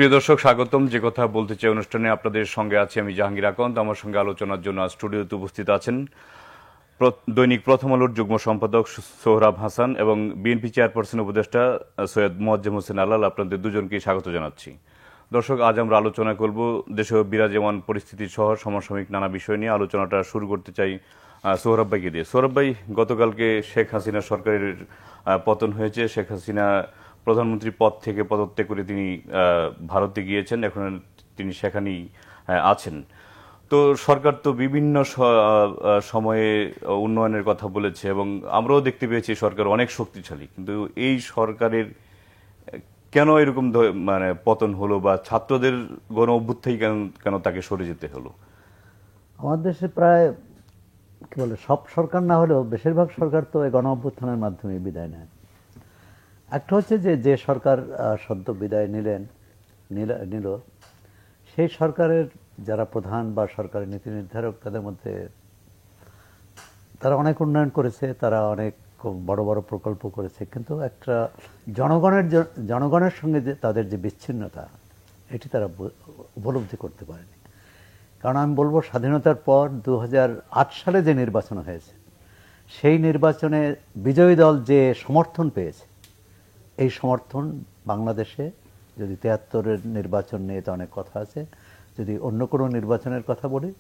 প্রিয় দর্শক, স্বাগতম। যে কথা বলতে চাই অনুষ্ঠানে আপনাদের সঙ্গে আছি আমি জাহাঙ্গীর আকন্দ। আমার সঙ্গে আলোচনার জন্য স্টুডিওতে উপস্থিত আছেন দৈনিক প্রথম আলোর যুগ্ম সম্পাদক সোহরাব হাসান এবং বিএনপি চেয়ারপারসন উপদেষ্টা সৈয়দ মোয়াজ্জেম হোসেন আলাল। আপনাদের দুজনকে স্বাগত জানাচ্ছি। দর্শক, আজ আমরা আলোচনা করব দেশীয় বিরাজমান পরিস্থিতি সহ সমসাময়িক নানা বিষয় নিয়ে। আলোচনাটা শুরু করতে চাই সোহরাব ভাইকে দিয়ে। সোহরাব ভাই, গতকালকে শেখ হাসিনা সরকারের পতন হয়েছে। শেখ হাসিনা প্রধানমন্ত্রী পদ থেকে পদত্যাগ করে তিনি ভারতে গিয়েছেন, এখন তিনি সেখানেই আছেন। তো সরকার তো বিভিন্ন সময়ে উন্নয়নের কথা বলেছে এবং আমরাও দেখতে পেয়েছি সরকার অনেক শক্তিশালী, কিন্তু এই সরকারের কেন এরকম মানে পতন হলো, বা ছাত্রদের গণ অভ্যুত্থান কেন তাকে সরে যেতে হলো? আমাদের দেশে প্রায় কি বলে সব সরকার না হলেও বেশিরভাগ সরকার তো এই গণ অভ্যুত্থানের মাধ্যমে বিদায় নেয়। একটা হচ্ছে যে সরকার সদ্য বিদায় নিল সেই সরকারের যারা প্রধান বা সরকারের নীতি নির্ধারক, তাদের মধ্যে তারা অনেক উন্নয়ন করেছে, তারা অনেক বড় বড় প্রকল্প করেছে, কিন্তু একটা জনগণের সঙ্গে যে তাদের যে বিচ্ছিন্নতা, এটি তারা উপলব্ধি করতে পারেনি। কারণ আমি বলবো, স্বাধীনতার পর 2008 সালে যে নির্বাচন হয়েছে, সেই নির্বাচনে বিজয়ী দল যে সমর্থন পেয়েছে, এই সমর্থন বাংলাদেশে, যদি 73-এর নির্বাচন নিয়ে তো অনেক কথা আছে, যদি অন্য কোনো নির্বাচনের কথা বলি,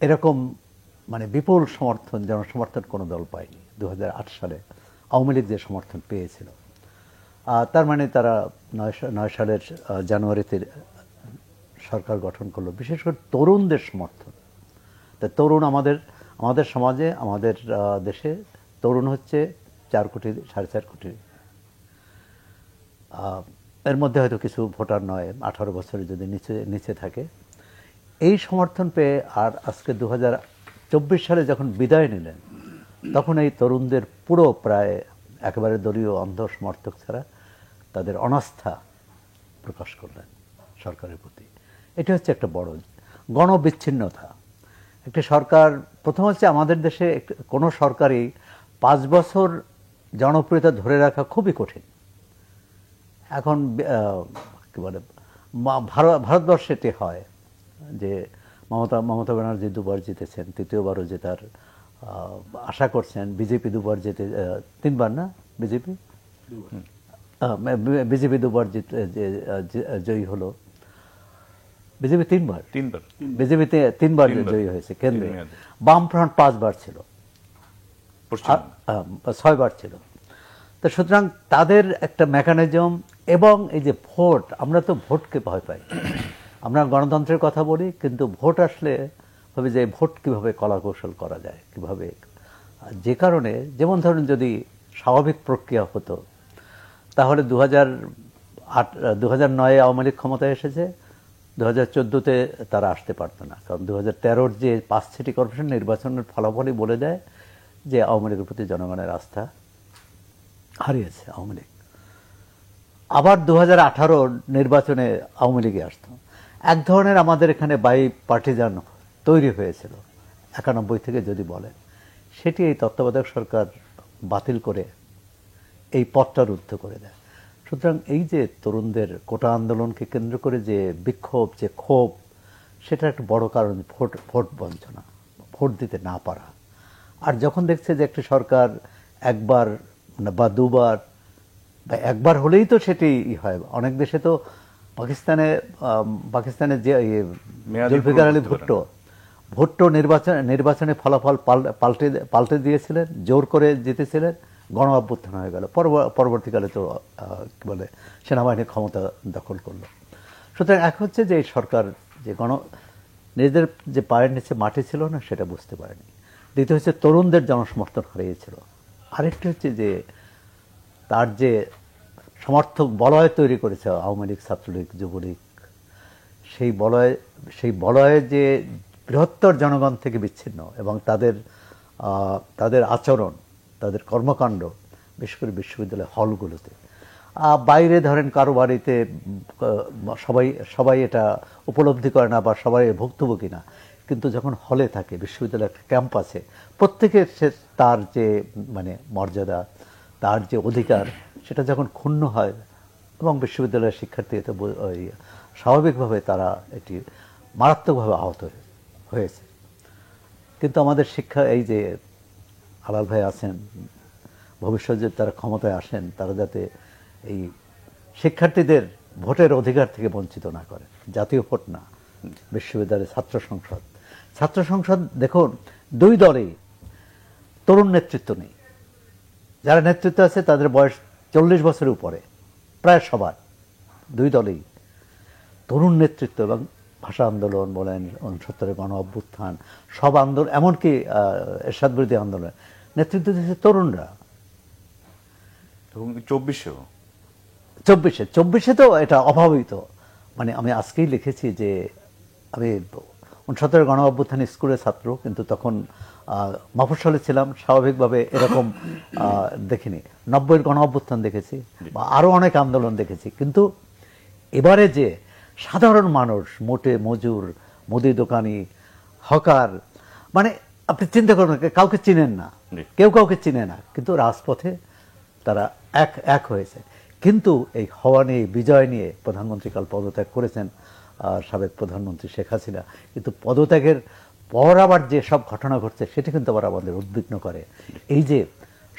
এরকম মানে বিপুল সমর্থন, জনসমর্থন কোনো দল পায়নি 2008 সালে আওয়ামী লীগ যে সমর্থন পেয়েছিল। তার মানে তারা 9 সালের জানুয়ারিতে সরকার গঠন করলো, বিশেষ করে তরুণদের সমর্থন। তা তরুণ আমাদের সমাজে, আমাদের দেশে তরুণ হচ্ছে 4 কোটি 4.5 কোটি। এর মধ্যে হয়তো কিছু ভোটার নয়, 18 বছরের যদি নিচে থাকে। এই সমর্থন পেয়ে আর আজকে 2024 সালে যখন বিদায় নিলেন, তখন এই তরুণদের পুরো প্রায় একেবারে দলীয় অন্ধ সমর্থক ছাড়া তাদের অনাস্থা প্রকাশ করলেন সরকারের প্রতি। এটা হচ্ছে একটা বড় গণবিচ্ছিন্নতা। একটা সরকার, প্রথম হচ্ছে আমাদের দেশে কোনো সরকারই 5 বছর জনপ্রিয়তা ধরে রাখা খুবই কঠিন। এখন কি বলে, ভারতবর্ষে এটি হয় যে মমতা ব্যানার্জি 2বার জিতেছেন, তৃতীয়বারও জেতার আশা করছেন। বিজেপি 2বার জিতে, 3বার না, বিজেপি 2বার জয়ী হলো। বিজেপি 3বার বিজেপিতে 3বার জয়ী হয়েছে কেন্দ্রে। বামফ্রন্ট 5বার ছিল, 6বার ছিল। তো সুতরাং তাদের একটা মেকানিজম, এবং এই যে ভোট, আমরা তো ভোটকে ভয় পাই। আমরা গণতন্ত্রের কথা বলি, কিন্তু ভোট আসলে ভাবে যে ভোট কিভাবে কলাকৌশল করা যায়, কিভাবে, যে কারণে, যেমন ধরুন যদি স্বাভাবিক প্রক্রিয়া হতো, তাহলে 2009-এ আওয়ামী লীগ ক্ষমতায় এসেছে, 2014-তে তারা আসতে পারতো না। কারণ 2013-র যে 5 সিটি কর্পোরেশন নির্বাচনের ফলাফলই বলে দেয় যে আওয়ামী লীগের প্রতি জনগণের আস্থা হারিয়েছে আওয়ামী লীগ। আবার 2018 নির্বাচনে আওয়ামী লীগে আসতো। এক ধরনের আমাদের এখানে বাই পার্টিজান তৈরি হয়েছিল 91 থেকে যদি বলেন, সেটি এই তত্ত্বাবধায়ক সরকার বাতিল করে এই পথটা রুদ্ধ করে দেয়। সুতরাং এই যে তরুণদের কোটা আন্দোলনকে কেন্দ্র করে যে বিক্ষোভ, যে ক্ষোভ, সেটা একটা বড় কারণ ভোট বঞ্চনা, ভোট দিতে না পারা। আর যখন দেখছে যে একটি সরকার একবার বা 2বার বা একবার হলেই তো সেটি হয়। অনেক দেশে তো পাকিস্তানে যে জুলফিকার আলী ভুট্টো নির্বাচনে ফলাফল পাল্টে দিয়েছিলেন, জোর করে জিতেছিলেন, গণ অভ্যুত্থান হয়ে গেল। পরবর্তীকালে তো কি বলে, সেনাবাহিনী ক্ষমতা দখল করলো। সুতরাং এক হচ্ছে যে এই সরকার যে নিজেদের যে পায়ের নিচে মাটি ছিল না, সেটা বুঝতে পারেনি। দ্বিতীয় হচ্ছে তরুণদের জনসমর্থন হারিয়েছিল। আরেকটি হচ্ছে যে তার যে সমর্থক বলয় তৈরি করেছে আওয়ামী লীগ, ছাত্রলীগ, যুবলীগ, সেই বলয়ে যে বৃহত্তর জনগণ থেকে বিচ্ছিন্ন, এবং তাদের আচরণ, তাদের কর্মকাণ্ড, বিশেষ করে বিশ্ববিদ্যালয় হলগুলোতে, বাইরে ধরেন কারো বাড়িতে সবাই এটা উপলব্ধি করে না বা সবাই ভুক্তভোগী না, কিন্তু যখন হলে থাকে, বিশ্ববিদ্যালয়ের একটা ক্যাম্পাসে, প্রত্যেকের তার যে মানে মর্যাদা, তার যে অধিকার, সেটা যখন ক্ষুণ্ণ হয়, এবং বিশ্ববিদ্যালয়ের শিক্ষার্থী এতে স্বাভাবিকভাবে তারা এটি মারাত্মকভাবে আহত হয়েছে। কিন্তু আমাদের শিক্ষা, এই যে আলাল ভাই আছেন, ভবিষ্যতে যে তারা ক্ষমতায় আসেন, তারা যাতে এই শিক্ষার্থীদের ভোটের অধিকার থেকে বঞ্চিত না করে। জাতীয় ভোট না, বিশ্ববিদ্যালয়ের ছাত্র সংসদ দেখুন, দুই দলেই তরুণ নেতৃত্ব নেই। যারা নেতৃত্ব আছে তাদের বয়স 40 বছরের উপরে, প্রায় সবার, দুই দলেই তরুণ নেতৃত্ব। এবং ভাষা আন্দোলন বলেন, 69-এর গণ অভ্যুত্থান, সব আন্দোলন, এমনকি এরশাদ বিরোধী আন্দোলন নেতৃত্ব দিয়েছে তরুণরা। এবং 24-এও 24-এ তো এটা অভাবিত। মানে আমি আজকেই লিখেছি যে আমি 69-এর গণ অভ্যুত্থান স্কুলের ছাত্র, কিন্তু তখন মফস্বলে ছিলাম, স্বাভাবিকভাবে এরকম দেখিনি। 90-এর গণ অভ্যুত্থান দেখেছি, বা আরও অনেক আন্দোলন দেখেছি। কিন্তু এবারে যে সাধারণ মানুষ, মোটে মজুর, মুদি দোকানি, হকার, মানে আপনি চিন্তা করুন, কাউকে চিনেন না, কেউ কাউকে চিনে না, কিন্তু রাজপথে তারা এক হয়েছে। কিন্তু এই হওয়া নিয়ে, বিজয় নিয়ে প্রধানমন্ত্রী কাল পদত্যাগ করেছেন, সাবেক প্রধানমন্ত্রী শেখ হাসিনা। কিন্তু পদত্যাগের পর আবার যে সব ঘটনা ঘটছে সেটা কিন্তু আবার আমাদের উদ্বিগ্ন করে। এই যে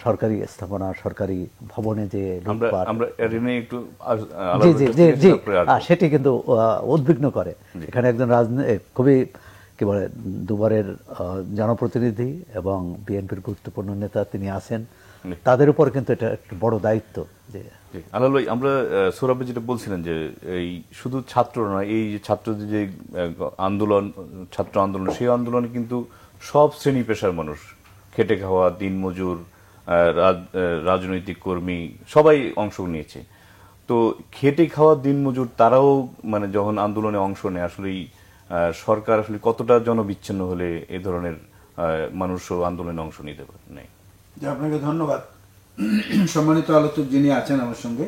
সরকারি স্থাপনা, সরকারি ভবনে যে সেটি কিন্তু উদ্বিগ্ন করে। এখানে একজন খুবই কি বলে, দুবারের জনপ্রতিনিধি এবং বিএনপির গুরুত্বপূর্ণ নেতা তিনি আছেন, তাদের উপর কিন্তু এটা একটা বড় দায়িত্ব। যে আলাল ভাই, আমরা সৌরভে যেটা বলছিলেন যে এই শুধু ছাত্র নয়, এই যে ছাত্রদের যে আন্দোলন, ছাত্র আন্দোলন, সেই আন্দোলনে কিন্তু সব শ্রেণী পেশার মানুষ, খেটে খাওয়া দিনমজুর, রাজনৈতিক কর্মী, সবাই অংশ নিয়েছে। তো খেটে খাওয়া দিনমজুর তারাও মানে যখন আন্দোলনে অংশ নেয়, আসলে সরকার আসলে কতটা জনবিচ্ছিন্ন হলে এ ধরনের মানুষও আন্দোলনে অংশ নিতে নেয়। আপনাকে ধন্যবাদ। সম্মানিত আলোচক যিনি আছেন আমার সঙ্গে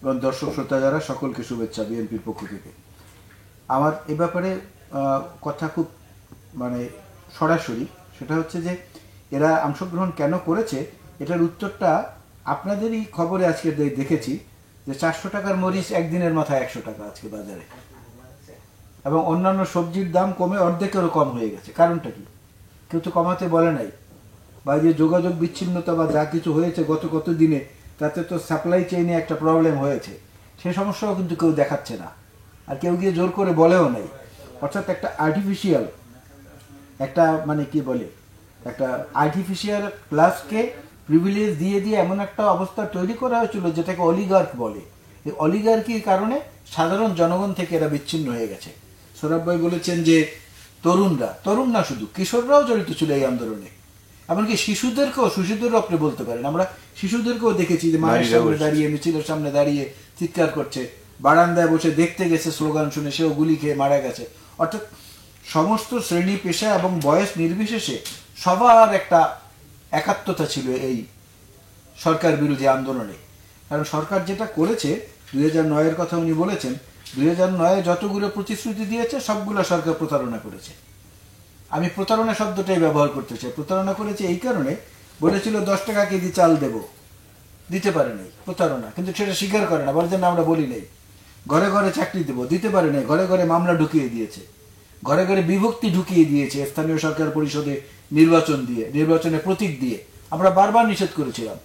এবং দর্শক শ্রোতা যারা, সকলকে শুভেচ্ছা বিএনপির পক্ষ থেকে। আমার এ ব্যাপারে কথা খুব মানে সরাসরি, সেটা হচ্ছে যে এরা অংশগ্রহণ কেন করেছে এটার উত্তরটা আপনাদেরই খবরে আজকে দেখেছি যে 400 টাকার মরিচ একদিনের মাথায় 100 টাকা আজকে বাজারে, এবং অন্যান্য সবজির দাম কমে অর্ধেকেরও কম হয়ে গেছে। কারণটা কি? কেউ তো কমাতে বলে নাই। বা যে যোগাযোগ বিচ্ছিন্নতা বা যা কিছু হয়েছে গত কত দিনে, তাতে তো সাপ্লাই চেইনে একটা প্রবলেম হয়েছে, সেই সমস্যাও কিন্তু কেউ দেখাচ্ছে না, আর কেউ গিয়ে জোর করে বলেও নাই। অর্থাৎ একটা আর্টিফিশিয়াল, একটা মানে কি বলে, একটা আর্টিফিশিয়াল ক্লাসকে প্রিভিলেজ দিয়ে দিয়ে এমন একটা অবস্থা তৈরি করা হয়েছিল যেটাকে অলিগার্ক বলে। এই অলিগার্কির কারণে সাধারণ জনগণ থেকে এরা বিচ্ছিন্ন হয়ে গেছে। সৌরভ ভাই বলেছেন যে তরুণ না শুধু, কিশোররাও জড়িত ছিল এই আন্দোলনে। এমনকি শিশুদেরও আপনি বলতে পারেন। আমরা শিশুদেরকেও দেখেছি যে মায়ের সামনে দাঁড়িয়ে, মিছিলের সামনে দাঁড়িয়ে চিৎকার করছে, বারান্দায় বসে দেখতে গেছে, স্লোগান শুনে সেও গুলি খেয়ে মারা গেছে। অর্থাৎ সমস্ত শ্রেণী পেশা এবং বয়স নির্বিশেষে সবার একটা একাত্মতা ছিল এই সরকার বিরোধী আন্দোলনে। কারণ সরকার যেটা করেছে, 2009-এর কথা উনি বলেছেন, 2009-এ যতগুলো প্রতিশ্রুতি দিয়েছে সবগুলো সরকার প্রতারণা করেছে। আমি প্রতারণা শব্দটাই ব্যবহার করতে চাই। প্রতারণা করেছে এই কারণে, বলেছিল 10 টাকা কেজি চাল দেব, দিতে পারে নাই, প্রতারণা। কিন্তু সেটা স্বীকার করে না, বলেছেন আমরা বলি নাই। ঘরে ঘরে চাকরি দেব, দিতে পারে নাই, ঘরে ঘরে মামলা ঢুকিয়ে দিয়েছে, ঘরে ঘরে বিভক্তি ঢুকিয়ে দিয়েছে, স্থানীয় সরকার পরিষদে নির্বাচন দিয়ে, নির্বাচনে প্রতীক দিয়ে। আমরা বারবার নিষেধ করেছিলাম।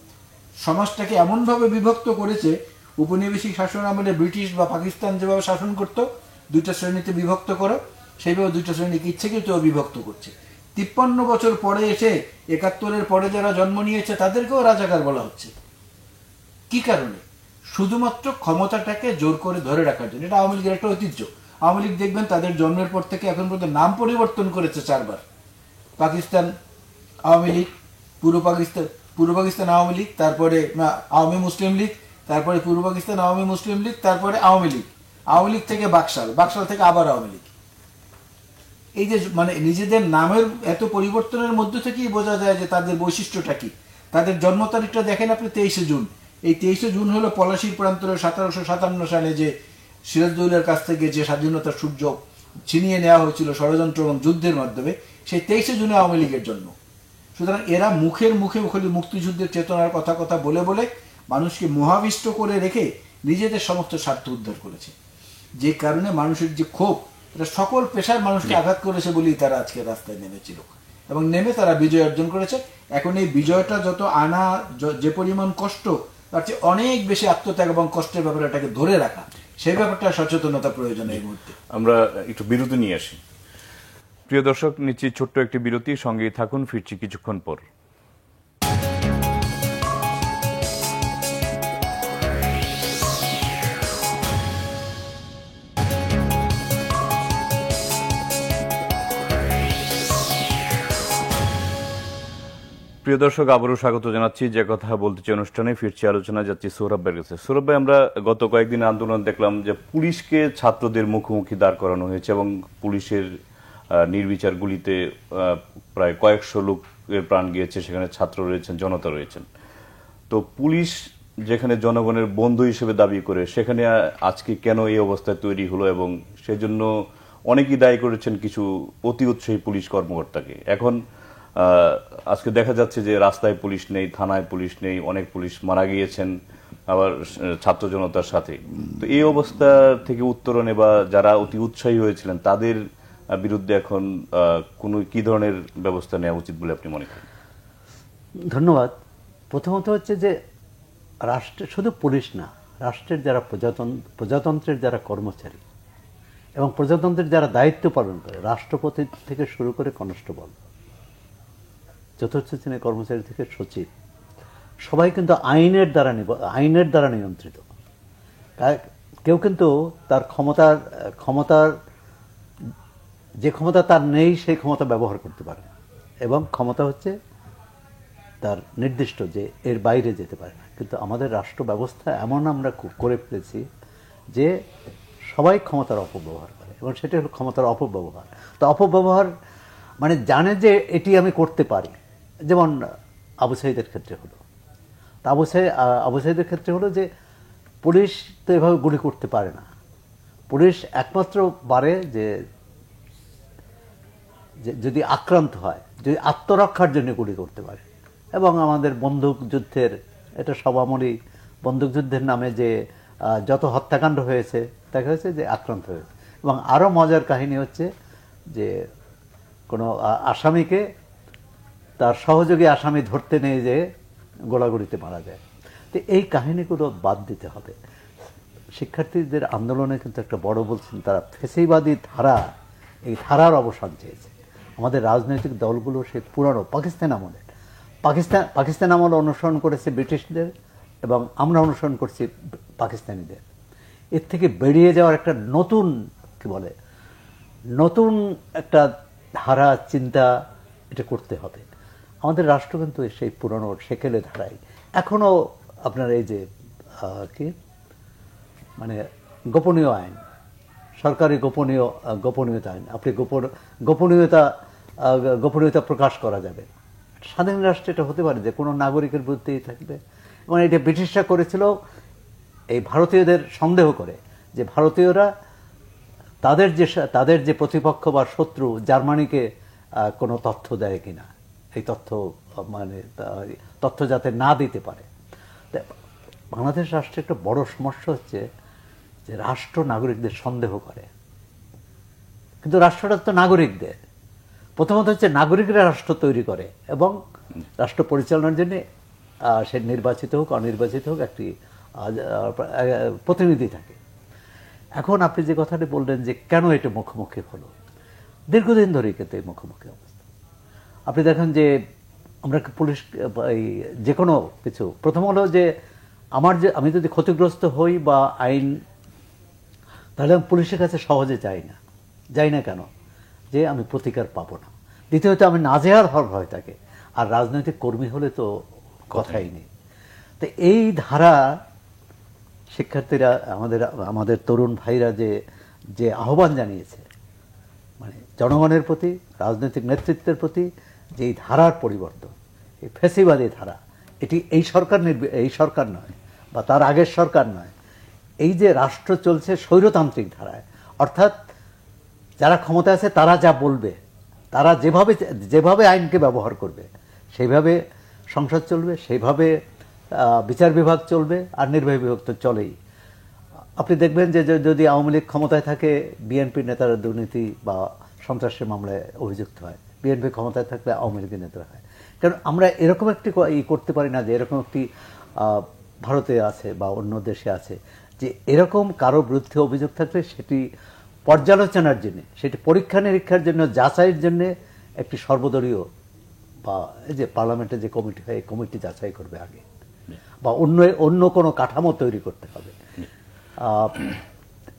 সমাজটাকে এমনভাবে বিভক্ত করেছে, উপনিবেশিক শাসন আমলে ব্রিটিশ বা পাকিস্তান যেভাবে শাসন করত, দুইটা শ্রেণীতে বিভক্ত করো, সেইভাবে দুইটা শ্রেণীকে ইচ্ছেকৃতও বিভক্ত করছে। 53 বছর পরে এসে 71-এর পরে যারা জন্ম নিয়েছে তাদেরকেও রাজাকার বলা হচ্ছে। কি কারণে? শুধুমাত্র ক্ষমতাটাকে জোর করে ধরে রাখার জন্য। এটা আওয়ামী লীগের একটা ঐতিহ্য। আওয়ামী লীগ দেখবেন তাদের জন্মের পর থেকে এখন পর্যন্ত নাম পরিবর্তন করেছে 4 বার। পাকিস্তান আওয়ামী লীগ, পূর্ব পাকিস্তান আওয়ামী লীগ, তারপরে আওয়ামী মুসলিম লীগ, তারপরে পূর্ব পাকিস্তান আওয়ামী মুসলিম লীগ, তারপরে আওয়ামী লীগ থেকে বাকশাল থেকে আবার আওয়ামী লীগ। এই যে মানে নিজেদের নামের এত পরিবর্তনের মধ্যে থেকেই বোঝা যায় যে তাদের বৈশিষ্ট্যটা কি। তাদের জন্ম তারিখটা দেখেন আপনি, 23শে জুন। এই 23শে জুন হলো পলাশীর প্রান্তরে 1757 সালে যে সিরাজদৌলের কাছ থেকে যে স্বাধীনতার সূর্য ছিনিয়ে নেওয়া হয়েছিল ষড়যন্ত্র এবং যুদ্ধের মাধ্যমে, সেই 23শে জুনে আওয়ামী লীগের জন্ম। সুতরাং এরা মুখে মুখে মুক্তিযুদ্ধের চেতনার কথা বলে বলে মানুষকে মোহাবিষ্ট করে রেখে নিজেদের সমস্ত স্বার্থ উদ্ধার করেছে, যে কারণে মানুষের যে ক্ষোভ, এটা সকল পেশার মানুষকে আঘাত করেছে বলেই তারা আজকে রাস্তায় নেমেছিল এবং নেমে তারা বিজয় অর্জন করেছে। এখন এই বিজয়টা যত আনা যে পরিমাণ কষ্ট, তার চেয়ে অনেক বেশি আত্মত্যাগ এবং কষ্টের ব্যাপারে এটাকে ধরে রাখা, সেই ব্যাপারটা সচেতনতা প্রয়োজন এই মুহূর্তে। আমরা একটু বিরতি নিয়ে আসি। প্রিয় দর্শক, নিচ্ছি ছোট্ট একটি বিরতি, সঙ্গেই থাকুন, ফিরছি কিছুক্ষণ পর। প্রিয় দর্শক, আবারও স্বাগত জানাচ্ছি। যে কথা বলতে চাই অনুষ্ঠানে ফিরছি, আলোচনা যাচ্ছি সৌরভ ভাইয়ের কাছে। সৌরভ ভাই, আমরা গত কয়েকদিন আন্দোলন দেখলাম যে পুলিশকে ছাত্রদের মুখোমুখি দাঁড় করানো হয়েছে এবং পুলিশের নির্বিচার গুলিতে প্রায় কয়েকশো লোকের প্রাণ গিয়েছে, সেখানে ছাত্র রয়েছেন, জনতা রয়েছেন। তো পুলিশ যেখানে জনগণের বন্ধু হিসেবে দাবি করে, সেখানে আজকে কেন এই অবস্থায় তৈরি হলো, এবং সেজন্য অনেকেই দায়ী করেছেন কিছু অতি উৎসাহী পুলিশ কর্মকর্তাকে। এখন আজকে দেখা যাচ্ছে যে রাস্তায় পুলিশ নেই, থানায় পুলিশ নেই, অনেক পুলিশ মারা গিয়েছেন আবার ছাত্র জনতার সাথে। তো এই অবস্থা থেকে উত্তরণে বা যারা অতি উৎসাহী হয়েছিলেন তাদের বিরুদ্ধে এখন কি ধরনের ব্যবস্থা নেওয়া উচিত বলে আপনি মনে করেন? ধন্যবাদ। প্রথমত হচ্ছে যে রাষ্ট্রের শুধু পুলিশ না, রাষ্ট্রের যারা প্রজাতন্ত্রের যারা কর্মচারী এবং প্রজাতন্ত্রের যারা দায়িত্ব পালন করে, রাষ্ট্রপতি থেকে শুরু করে কনস্টেবল, চতুর্থ শ্রেণীর কর্মচারী থেকে সচিব, সবাই কিন্তু আইনের দ্বারা নিয়ন্ত্রিত। কেউ কিন্তু তার ক্ষমতার যে ক্ষমতা তার নেই সেই ক্ষমতা ব্যবহার করতে পারে, এবং ক্ষমতা হচ্ছে তার নির্দিষ্ট, যে এর বাইরে যেতে পারে না। কিন্তু আমাদের রাষ্ট্র ব্যবস্থা এমন আমরা করে ফেলেছি যে সবাই ক্ষমতার অপব্যবহার করে, এবং সেটা হলো ক্ষমতার অপব্যবহার। তো অপব্যবহার মানে জানে যে এটি আমি করতে পারি। যেমন আবু সাঈদের ক্ষেত্রে হলো, তা আবু সাঈদের ক্ষেত্রে হলো যে পুলিশ তো এভাবে গুলি করতে পারে না। পুলিশ একমাত্র পারে যে যদি আক্রান্ত হয়, যদি আত্মরক্ষার জন্য গুলি করতে পারে। এবং আমাদের বন্দুক যুদ্ধের, এটা সব আমলই বন্দুক যুদ্ধের নামে যে যত হত্যাকাণ্ড হয়েছে, দেখা হয়েছে যে আক্রান্ত হয়েছে। এবং আরও মজার কাহিনী হচ্ছে যে কোনো আসামিকে তার সহযোগী আসামি ধরতে নিয়ে যে গোলাগুলিতে মারা যায়। তো এই কাহিনীগুলো বাদ দিতে হবে। শিক্ষার্থীদের আন্দোলনে কিন্তু একটা বড় বলছেন, তারা ফেসিবাদী ধারা, এই ধারার অবসান চেয়েছে। আমাদের রাজনৈতিক দলগুলো সেই পুরানো পাকিস্তান আমল অনুসরণ করেছে ব্রিটিশদের, এবং আমরা অনুসরণ করছি পাকিস্তানিদের। এর থেকে বেরিয়ে যাওয়ার একটা নতুন একটা ধারা, চিন্তা এটা করতে হবে। আমাদের রাষ্ট্র কিন্তু সেই পুরনো সেকেলে ধারায় এখনও আপনার এই যে মানে গোপনীয় আইন, সরকারি গোপনীয়তা আইন, আপনি গোপনীয়তা প্রকাশ করা যাবে। স্বাধীন রাষ্ট্রে এটা হতে পারে যে কোনো নাগরিকের বিরুদ্ধেই থাকবে। এবং এটা ব্রিটিশরা করেছিল এই ভারতীয়দের সন্দেহ করে, যে ভারতীয়রা তাদের যে প্রতিপক্ষ বা শত্রু জার্মানিকে কোনো তথ্য দেয় কিনা, এই তথ্য যাতে না দিতে পারে। বাংলাদেশ রাষ্ট্রের একটা বড় সমস্যা হচ্ছে যে রাষ্ট্র নাগরিকদের সন্দেহ করে, কিন্তু রাষ্ট্রটা তো নাগরিকদের। প্রথমত হচ্ছে নাগরিকরা রাষ্ট্র তৈরি করে, এবং রাষ্ট্র পরিচালনার জন্য সে নির্বাচিত হোক অনির্বাচিত হোক একটি প্রতিনিধি থাকে। এখন আপনি যে কথাটি বললেন যে কেন এটা মুখোমুখি হলো, দীর্ঘদিন ধরেই কিন্তু এই মুখোমুখি অবস্থা। আপনি দেখেন যে আমরা পুলিশ যে কোনো কিছু, প্রথম হলো যে আমি যদি ক্ষতিগ্রস্ত হই বা আইন, তাহলে আমি পুলিশের কাছে সহজে যাই না কেন, যে আমি প্রতিকার পাবো না। দ্বিতীয়ত আমি নাজেহাল হওয়ার ভয় থাকে, আর রাজনৈতিক কর্মী হলে তো কথাই নেই। তো এই ধারা শিক্ষার্থীরা, আমাদের তরুণ ভাইরা যে আহ্বান জানিয়েছে, মানে জনগণের প্রতি, রাজনৈতিক নেতৃত্বের প্রতি, যে এই ধারার পরিবর্তন, এই ফ্যাসিবাদী ধারা, এটি এই সরকার নয় বা তার আগের সরকার নয়, এই যে রাষ্ট্র চলছে স্বৈরতান্ত্রিক ধারায়। অর্থাৎ যারা ক্ষমতা আছে তারা যা বলবে, তারা যেভাবে আইনকে ব্যবহার করবে, সেইভাবে সংসদ চলবে, সেইভাবে বিচার বিভাগ চলবে, আর নির্বাহী বিভাগ তো চলেই। আপনি দেখবেন যে যদি আওয়ামী লীগ ক্ষমতায় থাকে, বিএনপি নেতারা দুর্নীতি বা সন্ত্রাসের মামলায় অভিযুক্ত হয়, বিএনপি ক্ষমতায় থাকলে আওয়ামী লীগের নেতারা হয়। কারণ আমরা এরকম একটি করতে পারি না যে এরকম একটি ভারতে আছে বা অন্য দেশে আছে যে এরকম কারো বিরুদ্ধে অভিযোগ থাকলে সেটি পর্যালোচনার জন্য, সেটি পরীক্ষা নিরীক্ষার জন্য, যাচাইয়ের জন্য একটি সর্বদলীয় বা এই যে পার্লামেন্টে যে কমিটি হয়, এই কমিটি যাচাই করবে আগে, বা অন্য কোনো কাঠামো তৈরি করতে হবে।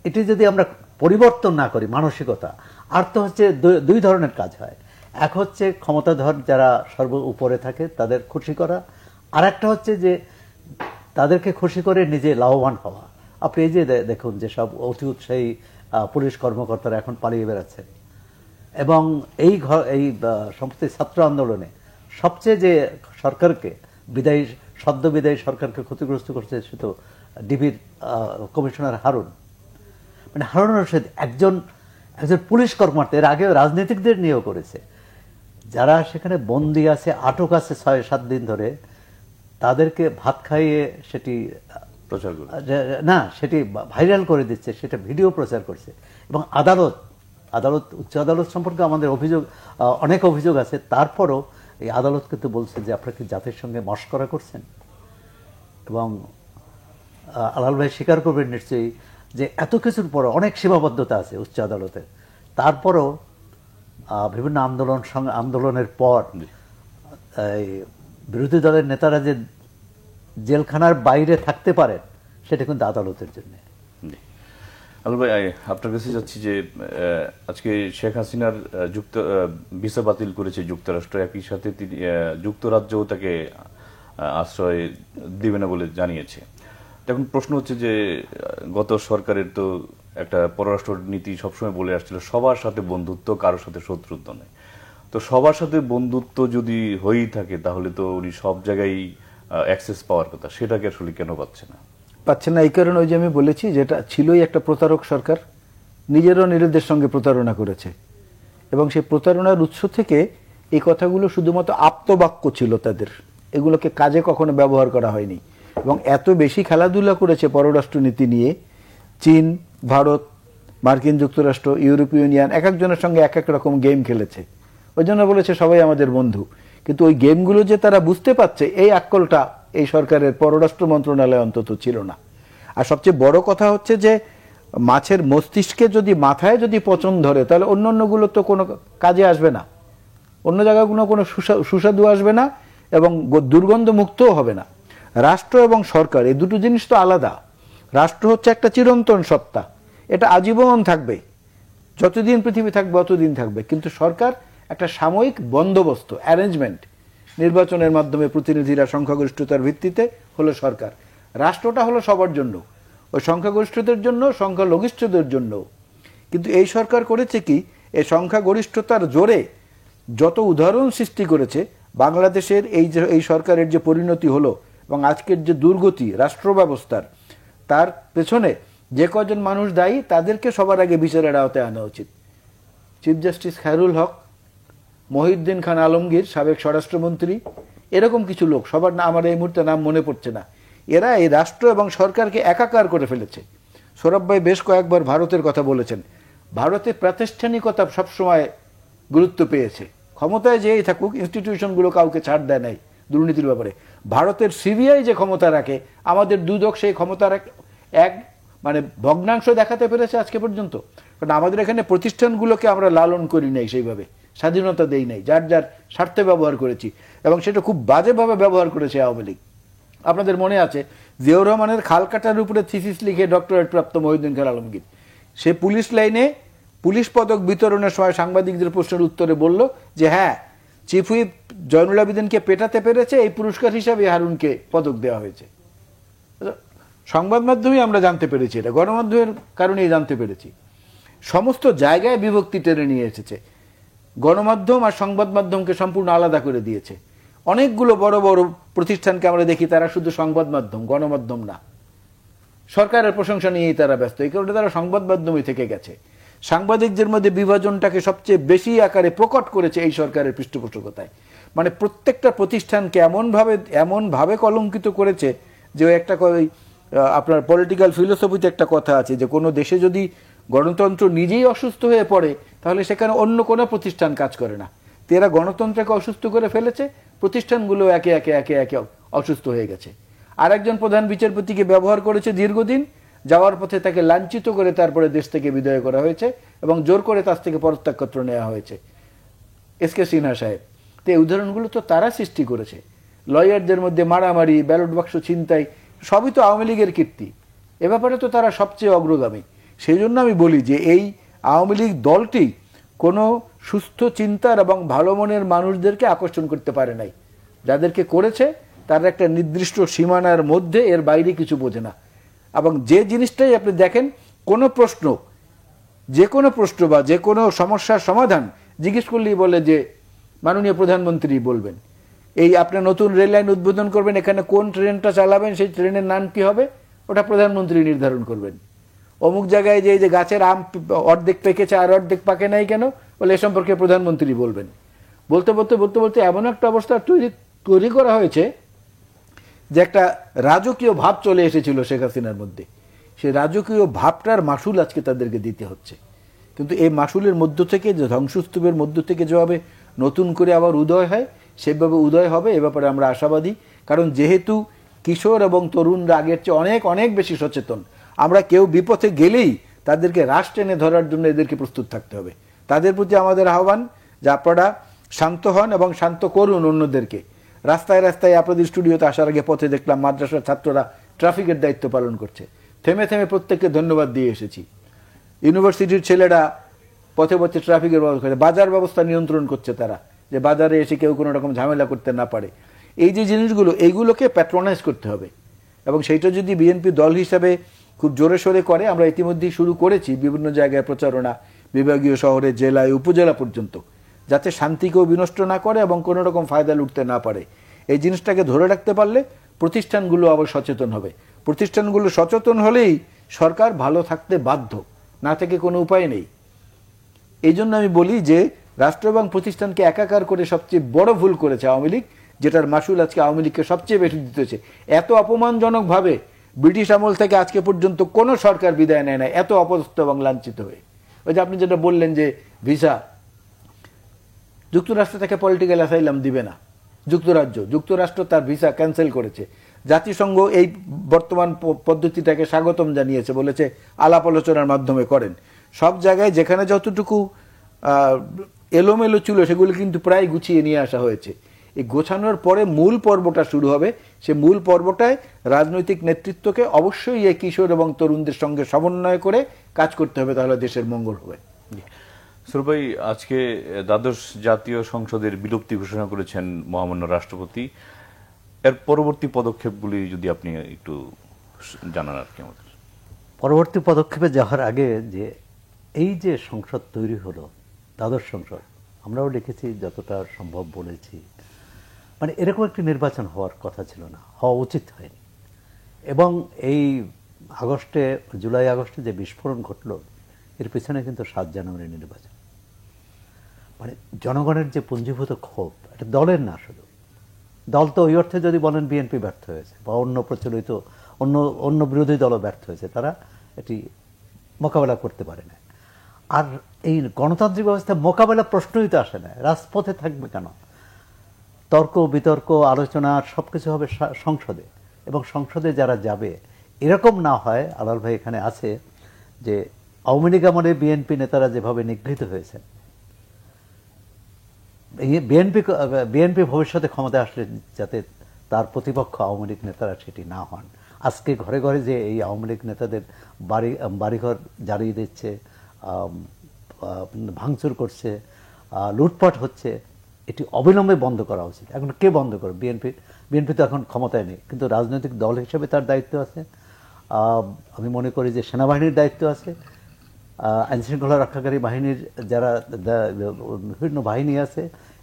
এটি যদি আমরা পরিবর্তন না করি মানসিকতা, আর তো হচ্ছে দুই ধরনের কাজ হয়। এক হচ্ছে ক্ষমতাধর যারা সর্ব উপরে থাকে তাদের খুশি করা, আর একটা হচ্ছে যে তাদেরকে খুশি করে নিজে লাভবান হওয়া। আপনি এই যে দেখুন যে সব অতি উৎসাহী পুলিশ কর্মকর্তারা এখন পালিয়ে বেড়াচ্ছে, এবং এই সম্প্রতি ছাত্র আন্দোলনে সবচেয়ে যে সরকারকে সদ্য বিদায়ী সরকারকে ক্ষতিগ্রস্ত করছে সে তো ডিবির কমিশনার হারুন। মানে হারুন রশিদ একজন পুলিশ কর্মকর্তা, এর আগেও রাজনীতিকদের নিয়েও করেছে, যারা সেখানে বন্দী আছে, আটক আছে 6-7 দিন ধরে, তাদেরকে ভাত খাইয়ে সেটি প্রচার করে না, সেটি ভাইরাল করে দিচ্ছে, সেটা ভিডিও প্রচার করছে। এবং উচ্চ আদালত সম্পর্কে আমাদের অনেক অভিযোগ আছে, তারপরও এই আদালত কিন্তু বলছে যে আপনারা কি জাতির সঙ্গে মশকরা করছেন। এবং আলাল ভাই স্বীকার করবেন নিশ্চয়ই যে এত কিছুর পরও অনেক সীমাবদ্ধতা আছে উচ্চ আদালতের, তারপরও বিভিন্ন আন্দোলনের পর এই বিরোধী দলের নেতারা যে জেলখানার বাইরে থাকতে পারেন সেটা কিন্তু আদালতের জন্য। আলু ভাই, আপনার কাছে যাচ্ছি যে আজকে শেখ হাসিনার ভিসা বাতিল করেছে যুক্তরাষ্ট্র, একই সাথে যুক্তরাজ্যও তাকে আশ্রয় দিবে না বলে জানিয়েছে। এখন প্রশ্ন হচ্ছে যে গত সরকারের তো একটা পররাষ্ট্র নীতি সবসময় বলে আসছিল সবার সাথে বন্ধুত্ব, কারোর সাথে শত্রুত্ব নেই। তো সবার সাথে বন্ধুত্ব যদি হয়েই থাকে তাহলে তো উনি সব জায়গায় অ্যাক্সেস পাওয়ার কথা, সেটাকে আসলে কেন পাচ্ছে না? এই কারণে ওই যে আমি বলেছি যেটা ছিলই একটা প্রতারক সরকার, নিজেরও নিজেদের সঙ্গে প্রতারণা করেছে, এবং সেই প্রতারণার উৎস থেকে এই কথাগুলো শুধুমাত্র আপ্তবাক্য ছিল তাদের, এগুলোকে কাজে কখনো ব্যবহার করা হয়নি। এবং এত বেশি খেলাধুলা করেছে পররাষ্ট্র নীতি নিয়ে, চীন, ভারত, মার্কিন যুক্তরাষ্ট্র, ইউরোপীয় ইউনিয়ন এক একজনের সঙ্গে এক এক রকম গেম খেলেছে। ওই জন্য বলেছে সবাই আমাদের বন্ধু, কিন্তু ওই গেমগুলো যে তারা বুঝতে পারছে এই আক্কলটা এই সরকারের পররাষ্ট্র মন্ত্রণালয় অন্তত ছিল না। আর সবচেয়ে বড় কথা হচ্ছে যে মাছের মস্তিষ্কে যদি মাথায় যদি পচন ধরে তাহলে অন্যান্যগুলো তো কোনো কাজে আসবে না, অন্য জায়গাগুলো কোনো সুস্বাদু আসবে না এবং দুর্গন্ধ মুক্তও হবে না। রাষ্ট্র এবং সরকার এই দুটো জিনিস তো আলাদা। রাষ্ট্র হচ্ছে একটা চিরন্তন সত্তা, এটা আজীবন থাকবে, যতদিন পৃথিবী থাকবে অতদিন থাকবে। কিন্তু সরকার একটা সাময়িক বন্দোবস্ত, অ্যারেঞ্জমেন্ট, নির্বাচনের মাধ্যমে প্রতিনিধিরা সংখ্যাগরিষ্ঠতার ভিত্তিতে হলো সরকার। রাষ্ট্রটা হলো সবার জন্য, ওই সংখ্যাগরিষ্ঠদের জন্য, সংখ্যালঘিষ্ঠদের জন্য। কিন্তু এই সরকার করেছে কি, এই সংখ্যাগরিষ্ঠতার জোরে যত উদাহরণ সৃষ্টি করেছে বাংলাদেশের এই সরকারের যে পরিণতি হলো এবং আজকের যে দুর্গতি রাষ্ট্র ব্যবস্থার, তার পেছনে যে কজন মানুষ দায়ী তাদেরকে সবার আগে বিচারের আওতায় আনা উচিত। চিফ জাস্টিস খায়রুল হক, মহিউদ্দিন খান আলমগীর সাবেক স্বরাষ্ট্রমন্ত্রী, এরকম কিছু লোক, সবার নাম আমার এই মুহূর্তে নাম মনে পড়ছে না, এরা এই রাষ্ট্র এবং সরকারকে একাকার করে ফেলেছে। সৌরভ ভাই বেশ কয়েকবার ভারতের কথা বলেছেন, ভারতে প্রাতিষ্ঠানিকতা সবসময় গুরুত্ব পেয়েছে, ক্ষমতায় যেই থাকুক ইনস্টিটিউশনগুলো কাউকে ছাড় দেয় নাই দুর্নীতির ব্যাপারে। ভারতের সিবিআই যে ক্ষমতা রাখে, আমাদের দুদক সেই ক্ষমতার এক মানে ভগ্নাংশ দেখাতে পেরেছে আজকে পর্যন্ত। কারণ আমাদের এখানে প্রতিষ্ঠানগুলোকে আমরা লালন করি নাই, সেইভাবে স্বাধীনতা দেই নাই, যার যার স্বার্থে ব্যবহার করেছি, এবং সেটা খুব বাজেভাবে ব্যবহার করেছে আওয়ামী লীগ। আপনাদের মনে আছে জিয়াউর রহমানের খাল কাটার উপরে থিসিস লিখে ডক্টরেট প্রাপ্ত মহিউদ্দিন খান আলমগীর, সে পুলিশ লাইনে পুলিশ পদক বিতরণের সময় সাংবাদিকদের প্রশ্নের উত্তরে বলল যে হ্যাঁ, চিফ হুইপ জয়নুল আবেদিনকে পেটাতে পেরেছে, এই পুরস্কার হিসাবে হারুনকে পদক দেওয়া হয়েছে। সংবাদ মাধ্যমে আমরা জানতে পেরেছি, এটা গণমাধ্যমের কারণেই জানতে পেরেছি। সমস্ত জায়গায় বিভক্তি টেনে নিয়ে এসেছে, গণমাধ্যম আর সংবাদ মাধ্যমকে সম্পূর্ণ আলাদা করে দিয়েছে। অনেকগুলো বড় বড় প্রতিষ্ঠানকে আমরা দেখি তারা শুধু সংবাদ মাধ্যম, গণমাধ্যম না। সরকারের প্রশংসা নিয়েই তারা ব্যস্ত, এই কারণে তারা সংবাদ মাধ্যমই থেকে গেছে। সাংবাদিকদের মধ্যে বিভাজনটাকে সবচেয়ে বেশি আকারে প্রকট করেছে এই সরকারের পৃষ্ঠপোষকতায়। মানে প্রত্যেকটা প্রতিষ্ঠানকে এমনভাবে কলঙ্কিত করেছে যে একটা আপনার পলিটিক্যাল ফিলোসফিতে একটা কথা আছে যে কোনো দেশে যদি গণতন্ত্র নিজেই অসুস্থ হয়ে পড়ে তাহলে সেখানে অন্য কোনো প্রতিষ্ঠান কাজ করে না। তো এরা গণতন্ত্রকে অসুস্থ করে ফেলেছে, প্রতিষ্ঠানগুলো একে একে একে একে অসুস্থ হয়ে গেছে। আর একজন প্রধান বিচারপতিকে ব্যবহার করেছে দীর্ঘদিন, যাওয়ার পথে তাকে লাঞ্ছিত করে তারপরে দেশ থেকে বিদায় করা হয়েছে এবং জোর করে তার থেকে পদত্যাগপত্র নেওয়া হয়েছে এস.কে. সিনহা সাহেব। তো এই উদাহরণগুলো তো তারা সৃষ্টি করেছে। লয়ারদের মধ্যে মারামারি, ব্যালট বাক্স ছিনতাই, সবই তো আওয়ামী লীগের কীর্তি। এ ব্যাপারে তো তারা সবচেয়ে অগ্রগামী। সেই জন্য আমি বলি যে এই আওয়ামী লীগ দলটি কোনো সুস্থ চিন্তার এবং ভালো মনের মানুষদেরকে আকর্ষণ করতে পারে নাই। যাদেরকে করেছে তারা একটা নির্দিষ্ট সীমানার মধ্যে, এর বাইরে কিছু বোঝে না। এবং যে জিনিসটাই আপনি দেখেন, কোনো প্রশ্ন, যে কোনো প্রশ্ন বা যে কোনো সমস্যার সমাধান জিজ্ঞেস করলেই বলে যে মাননীয় প্রধানমন্ত্রী বলবেন। এই আপনি নতুন রেল লাইন উদ্বোধন করবেন, এখানে কোন ট্রেনটা চালাবেন, সেই ট্রেনের নাম কি হবে, ওটা প্রধানমন্ত্রী নির্ধারণ করবেন। অমুক জায়গায় যে এই যে গাছের আম অর্ধেক পেকেছে আর অর্ধেক পাকে নাই কেন, বলে এ সম্পর্কে প্রধানমন্ত্রী বলবেন। বলতে বলতে বলতে বলতে এমন একটা অবস্থা তৈরি করা হয়েছে যে একটা রাজকীয় ভাব চলে এসেছিল শেখ হাসিনার মধ্যে। সেই রাজকীয় ভাবটার মাসুল আজকে তাদেরকে দিতে হচ্ছে। কিন্তু এই মাসুলের মধ্য থেকে, যে ধ্বংসস্তূপের মধ্য থেকে যেভাবে নতুন করে আবার উদয় হয়, সেভাবে উদয় হবে এ ব্যাপারে আমরা আশাবাদী। কারণ যেহেতু কিশোর এবং তরুণরা আগের চেয়ে অনেক অনেক বেশি সচেতন, আমরা কেউ বিপথে গেলেই তাদেরকে রাশ টেনে ধরার জন্য এদেরকে প্রস্তুত থাকতে হবে। তাদের প্রতি আমাদের আহ্বান যে আপনারা শান্ত হন এবং শান্ত করুন অন্যদেরকে। রাস্তায় রাস্তায় আপনাদের স্টুডিওতে আসার আগে পথে দেখলাম মাদ্রাসার ছাত্ররা ট্রাফিকের দায়িত্ব পালন করছে। থেমে থেমে প্রত্যেককে ধন্যবাদ দিয়ে এসেছি। ইউনিভার্সিটির ছেলেরা পথে পথে ট্রাফিকের ব্যবস্থা করছে, বাজার ব্যবস্থা নিয়ন্ত্রণ করছে তারা, যে বাজারে এসে কেউ কোনো রকম ঝামেলা করতে না পারে। এই যে জিনিসগুলো, এইগুলোকে প্যাট্রোনাইজ করতে হবে এবং সেইটা যদি বিএনপি দল হিসাবে খুব জোরে সোরে করে, আমরা ইতিমধ্যেই শুরু করেছি বিভিন্ন জায়গায় প্রচারণা, বিভাগীয় শহরে, জেলায়, উপজেলা পর্যন্ত, যাতে শান্তিকেও বিনষ্ট না করে এবং কোনো রকম ফায়দা লুটতে না পারে। এই জিনিসটাকে ধরে রাখতে পারলে প্রতিষ্ঠানগুলো আবার সচেতন হবে। প্রতিষ্ঠানগুলো সচেতন হলেই সরকার ভালো থাকতে বাধ্য, না থেকে কোনো উপায় নেই। এই জন্য আমি বলি যে রাষ্ট্র এবং প্রতিষ্ঠানকে একাকার করে সবচেয়ে বড় ভুল করেছে আওয়ামী লীগ, যেটার মাসুল আজকে আওয়ামী লীগকে সবচেয়ে বেশি দিতে হয়েছে। এত অপমানজনকভাবে ব্রিটিশ আমল থেকে আজকে পর্যন্ত কোনো সরকার বিদায় নেয় না এত অপদস্থ এবং লাঞ্ছিত হয়ে। ওই যে আপনি যেটা বললেন যে ভিসা, যুক্তরাষ্ট্র থেকে পলিটিক্যাল অ্যাসাইলাম দিবে না যুক্তরাষ্ট্র তার ভিসা ক্যান্সেল করেছে। জাতিসংঘ এই বর্তমান পদ্ধতিটাকে স্বাগতম জানিয়েছে, বলেছে আলাপ আলোচনার মাধ্যমে করেন। সব জায়গায় যেখানে যতটুকু এলোমেলো ছিল সেগুলো কিন্তু প্রায় গুছিয়ে নিয়ে আসা হয়েছে। এই গোছানোর পরে মূল পর্বটা শুরু হবে। সে মূল পর্বটায় রাজনৈতিক নেতৃত্বকে অবশ্যই এই কিশোর এবং তরুণদের সঙ্গে সমন্বয় করে কাজ করতে হবে, তাহলে দেশের মঙ্গল হবে। সৌরভ ভাই, আজকে দ্বাদশ জাতীয় সংসদের বিলুপ্তি ঘোষণা করেছেন মহামান্য রাষ্ট্রপতি। এর পরবর্তী পদক্ষেপগুলি যদি আপনি একটু জানান আর কি আমাদের। পরবর্তী পদক্ষেপে যাওয়ার আগে যে এই যে সংসদ তৈরি হলো, দ্বাদশ সংসদ, আমরাও লিখেছি, যতটা সম্ভব বলেছি, মানে এরকম একটি নির্বাচন হওয়ার কথা ছিল না, হওয়া উচিত হয়নি। এবং এই জুলাই আগস্টে যে বিস্ফোরণ ঘটল, এর পিছনে কিন্তু 7 জানুয়ারি নির্বাচন। মানে জনগণের যে পুঞ্জীভূত ক্ষোভ, এটা দলের না, শুধু দল তো ওই অর্থে যদি বলেন বিএনপি ব্যর্থ হয়েছে বা অন্য প্রচলিত অন্য বিরোধী দলও ব্যর্থ হয়েছে, তারা এটি মোকাবেলা করতে পারে না। আর এই গণতান্ত্রিক ব্যবস্থা মোকাবেলা প্রশ্নই তো আসে না, রাজপথে থাকবে কেন? তর্ক বিতর্ক আলোচনা সবকিছু হবে সংসদে, এবং সংসদে যারা যাবে এরকম না হয়, আলাল ভাই এখানে আছে, যে আওয়ামী লীগ আমলে বিএনপি নেতারা যেভাবে নিগৃহীত হয়েছে, বিএনপি ভবিষ্যতে ক্ষমতায় আসলে যাতে তার প্রতিপক্ষ আওয়ামী লীগ নেতারা সেটি না হন। আজকে ঘরে ঘরে যে এই আওয়ামী লীগ নেতাদের বাড়িঘর জ্বালিয়ে দিচ্ছে, ভাঙচুর করছে, লুটপাট হচ্ছে, এটি অবিলম্বে বন্ধ করা উচিত। এখন কে বন্ধ করে? বিএনপি তো এখন ক্ষমতায় নেই, কিন্তু রাজনৈতিক দল হিসেবে তার দায়িত্ব আছে। আমি মনে করি যে সেনাবাহিনীর দায়িত্ব আছে, আইনশৃঙ্খলা রক্ষাকারী বাহিনীর যারা বিভিন্ন বাহিনী আছে।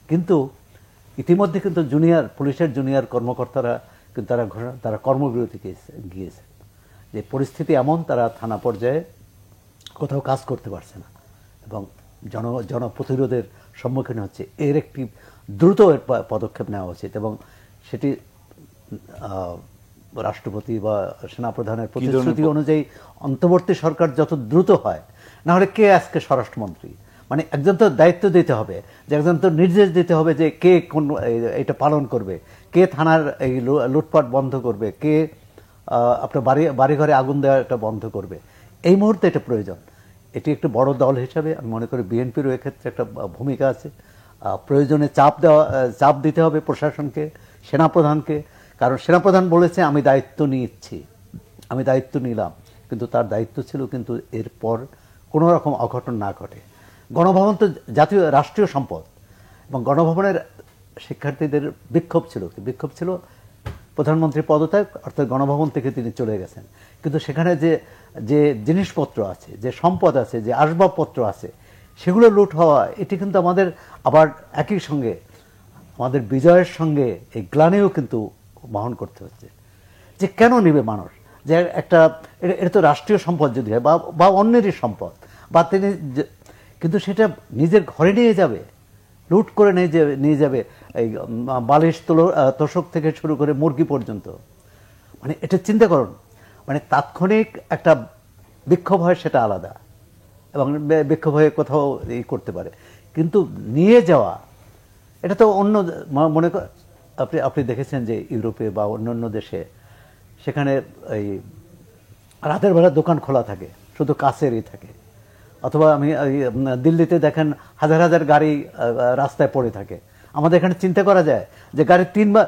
কিন্তু ইতিমধ্যে কিন্তু পুলিশের জুনিয়র কর্মকর্তারা কিন্তু তারা কর্মবিরতি গিয়েছে। যে পরিস্থিতি এমন, তারা থানা পর্যায়ে কোথাও কাজ করতে পারছে না এবং জনপ্রতিরোধের সম্মুখীন হচ্ছে। এর একটি দ্রুত পদক্ষেপ নেওয়া উচিত এবং সেটি রাষ্ট্রপতি বা সেনাপ্রধানের প্রতিশ্রুতি অনুযায়ী অন্তর্বর্তী সরকার যত দ্রুত হয়, না হলে কে আজকে স্বরাষ্ট্রমন্ত্রী? মানে একজন তো দায়িত্ব দিতে হবে, যে একজন তো নির্দেশ দিতে হবে যে কে কোন এটা পালন করবে, কে থানার এই লুটপাট বন্ধ করবে, কে আপনার বাড়িঘরে আগুন দেওয়া এটা বন্ধ করবে। এই মুহূর্তে এটা প্রয়োজন। এটি একটা বড় দল হিসাবে আমি মনে করি বিএনপিরও এক্ষেত্রে একটা ভূমিকা আছে। প্রয়োজনে চাপ দিতে হবে প্রশাসনকে, সেনাপ্রধানকে। কারণ সেনাপ্রধান বলেছে আমি দায়িত্ব নিচ্ছি, আমি দায়িত্ব নিলাম, কিন্তু তার দায়িত্ব ছিল কিন্তু এরপর কোনো রকম অঘটন না ঘটে। গণভবন তো জাতীয় রাষ্ট্রীয় সম্পদ, এবং গণভবনের শিক্ষার্থীদের বিক্ষোভ ছিল প্রধানমন্ত্রী পদত্যাগ, অর্থাৎ গণভবন থেকে তিনি চলে গেছেন। কিন্তু সেখানে যে জিনিসপত্র আছে, যে সম্পদ আছে, যে আসবাবপত্র আছে, সেগুলো লুট হওয়া, এটি কিন্তু আমাদের আবার একই সঙ্গে আমাদের বিজয়ের সঙ্গে এই গ্লানিও কিন্তু বহন করতে হচ্ছে। যে কেন নেবে মানুষ, যে একটা এটা তো রাষ্ট্রীয় সম্পদ যদি হয় বা অন্যেরই সম্পদ, বা তিনি কিন্তু সেটা নিজের ঘরে নিয়ে যাবে, লুট করে নিয়ে যাবে এই বালিশ তোষক থেকে শুরু করে মুরগি পর্যন্ত। মানে এটা চিন্তা করুন, মানে তাৎক্ষণিক একটা বিক্ষোভ হয় সেটা আলাদা, এবং বিক্ষোভ হয়ে কোথাও করতে পারে, কিন্তু নিয়ে যাওয়া এটা তো অন্য মনে আপনি দেখেছেন যে ইউরোপে বা অন্যান্য দেশে সেখানে এই রাতের বেলা দোকান খোলা থাকে, শুধু কাছেরই থাকে। অথবা আমি দিল্লিতে দেখেন হাজার হাজার গাড়ি রাস্তায় পড়ে থাকে। আমাদের এখানে চিন্তা করা যায় যে গাড়ি তিনবার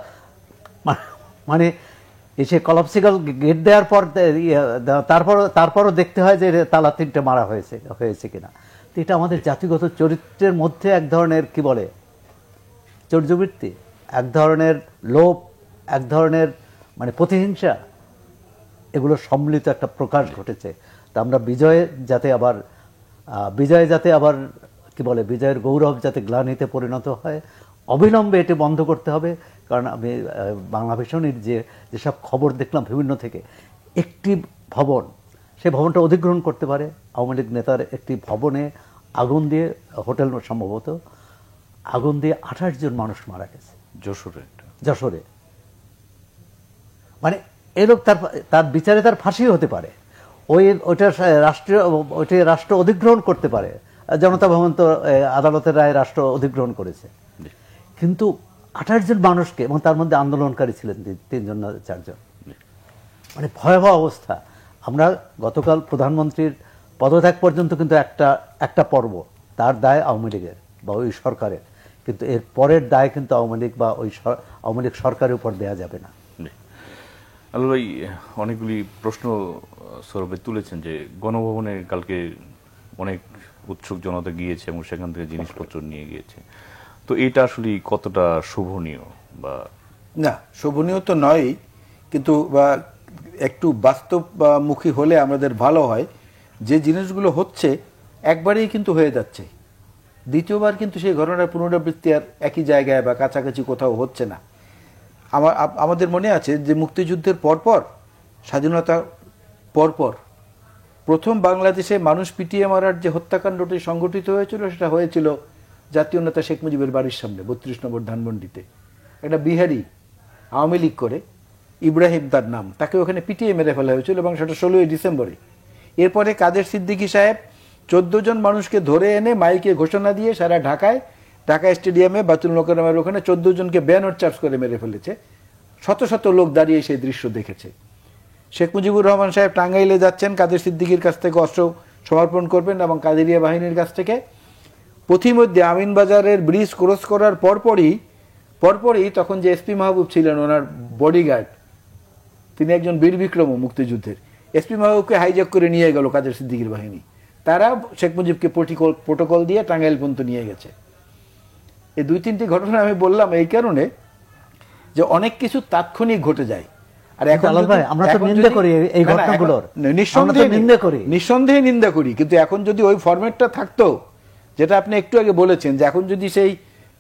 মানে এসে কলাপসিক্যাল গেট দেওয়ার পর তারপরও দেখতে হয় যে তালা তিনটে মারা হয়েছে কিনা। তো এটা আমাদের জাতিগত চরিত্রের মধ্যে এক ধরনের কি বলে চৌর্যবৃত্তি, এক ধরনের লোভ, এক ধরনের মানে প্রতিহিংসা, এগুলো সম্মিলিত একটা প্রকাশ ঘটেছে। তা আমরা বিজয়ে যাতে আবার কি বলে বিজয়ের গৌরব যাতে গ্লানিতে পরিণত হয়, অবিলম্বে এটি বন্ধ করতে হবে। কারণ আমি বাংলা ভিশনের যেসব খবর দেখলাম বিভিন্ন থেকে, একটি ভবন, সেই ভবনটা অধিগ্রহণ করতে পারে আওয়ামী লীগ নেতার একটি ভবনে আগুন দিয়ে, হোটেল সম্ভবত, আগুন দিয়ে 28 জন মানুষ মারা গেছে যশোরে। মানে এই লোক তার বিচারে তার ফাঁসি হতে পারে, ওইটা রাষ্ট্র অধিগ্রহণ করতে পারে। জনতা ভবন তো আদালতের রায় রাষ্ট্র অধিগ্রহণ করেছে, কিন্তু 28 জন মানুষকে, এবং তার মধ্যে আন্দোলনকারী ছিলেন 3 জন না 4 জন। মানে ভয়াবহ অবস্থা। আমরা গতকাল প্রধানমন্ত্রীর পদত্যাগ পর্যন্ত কিন্তু একটা পর্ব, তার দায় আওয়ামী লীগের বা ওই সরকারের, কিন্তু এর পরের দায় কিন্তু আওয়ামী লীগ বা ওই আওয়ামী লীগ সরকারের উপর দেওয়া যাবে না। আলু ভাই, অনেকগুলি প্রশ্ন সৌরভে তুলেছেন যে গণভবনে কালকে অনেক উৎসুক জনতা গিয়েছে এবং সেখান থেকে জিনিসপত্র নিয়ে গিয়েছে, তো এটা আসলে কতটা শোভনীয়? বা না, শোভনীয় তো নয়, কিন্তু একটু বাস্তবমুখী হলে আমাদের ভালো হয়। যে জিনিসগুলো হচ্ছে একবারেই কিন্তু হয়ে যাচ্ছে, দ্বিতীয়বার কিন্তু সেই ঘটনার পুনরাবৃত্তি আর একই জায়গায় বা কাছাকাছি কোথাও হচ্ছে না। আমাদের মনে আছে যে মুক্তিযুদ্ধের পরপর, স্বাধীনতা পরপর প্রথম বাংলাদেশে মানুষ পিটিয়ে মারার যে হত্যাকাণ্ডটি সংঘটিত হয়েছিল, সেটা হয়েছিল জাতীয় নেতা শেখ মুজিবের বাড়ির সামনে 32 নম্বর ধানমন্ডিতে। একটা বিহারি আওয়ামী লীগ করে, ইব্রাহিম তার নাম, তাকে ওখানে পিটিয়ে মেরে ফেলা হয়েছিল, এবং সেটা 16ই ডিসেম্বরে। এরপরে কাদের সিদ্দিকী সাহেব 14 জন মানুষকে ধরে এনে মাইকে ঘোষণা দিয়ে সারা ঢাকা স্টেডিয়ামে বাতুল মোকাররমের ওখানে 14 জনকে ব্যানর চার্জ করে মেরে ফেলেছে। শত শত লোক দাঁড়িয়ে সেই দৃশ্য দেখেছে। শেখ মুজিবুর রহমান সাহেব টাঙ্গাইলে যাচ্ছেন, কাদের সিদ্দিকীর কাছ থেকে অস্ত্র সমর্পণ করবেন, এবং কাদেরিয়া বাহিনীর কাছ থেকে। পথিমধ্যে আমিনবাজারের ব্রিজ ক্রস করার পরপরই তখন যে এসপি মাহবুব ছিলেন, ওনার বডিগার্ড, তিনি একজন বীর বিক্রম মুক্তিযুদ্ধের, এসপি মাহবুবকে হাইজ্যাক করে নিয়ে গেল কাদের সিদ্দিকীর বাহিনী। তারা শেখ মুজিবকে প্রোটোকল দিয়ে টাঙ্গাইল পর্যন্ত নিয়ে গেছে। এই 2-3টি ঘটনা আমি বললাম এই কারণে যে অনেক কিছু তাৎক্ষণিক ঘটে যায়। আর এখন নিঃসন্দেহে নিন্দা করি, কিন্তু এখন যদি ওই ফরম্যাটটা থাকতো, যেটা আপনি একটু আগে বলেছেন, যে এখন যদি সেই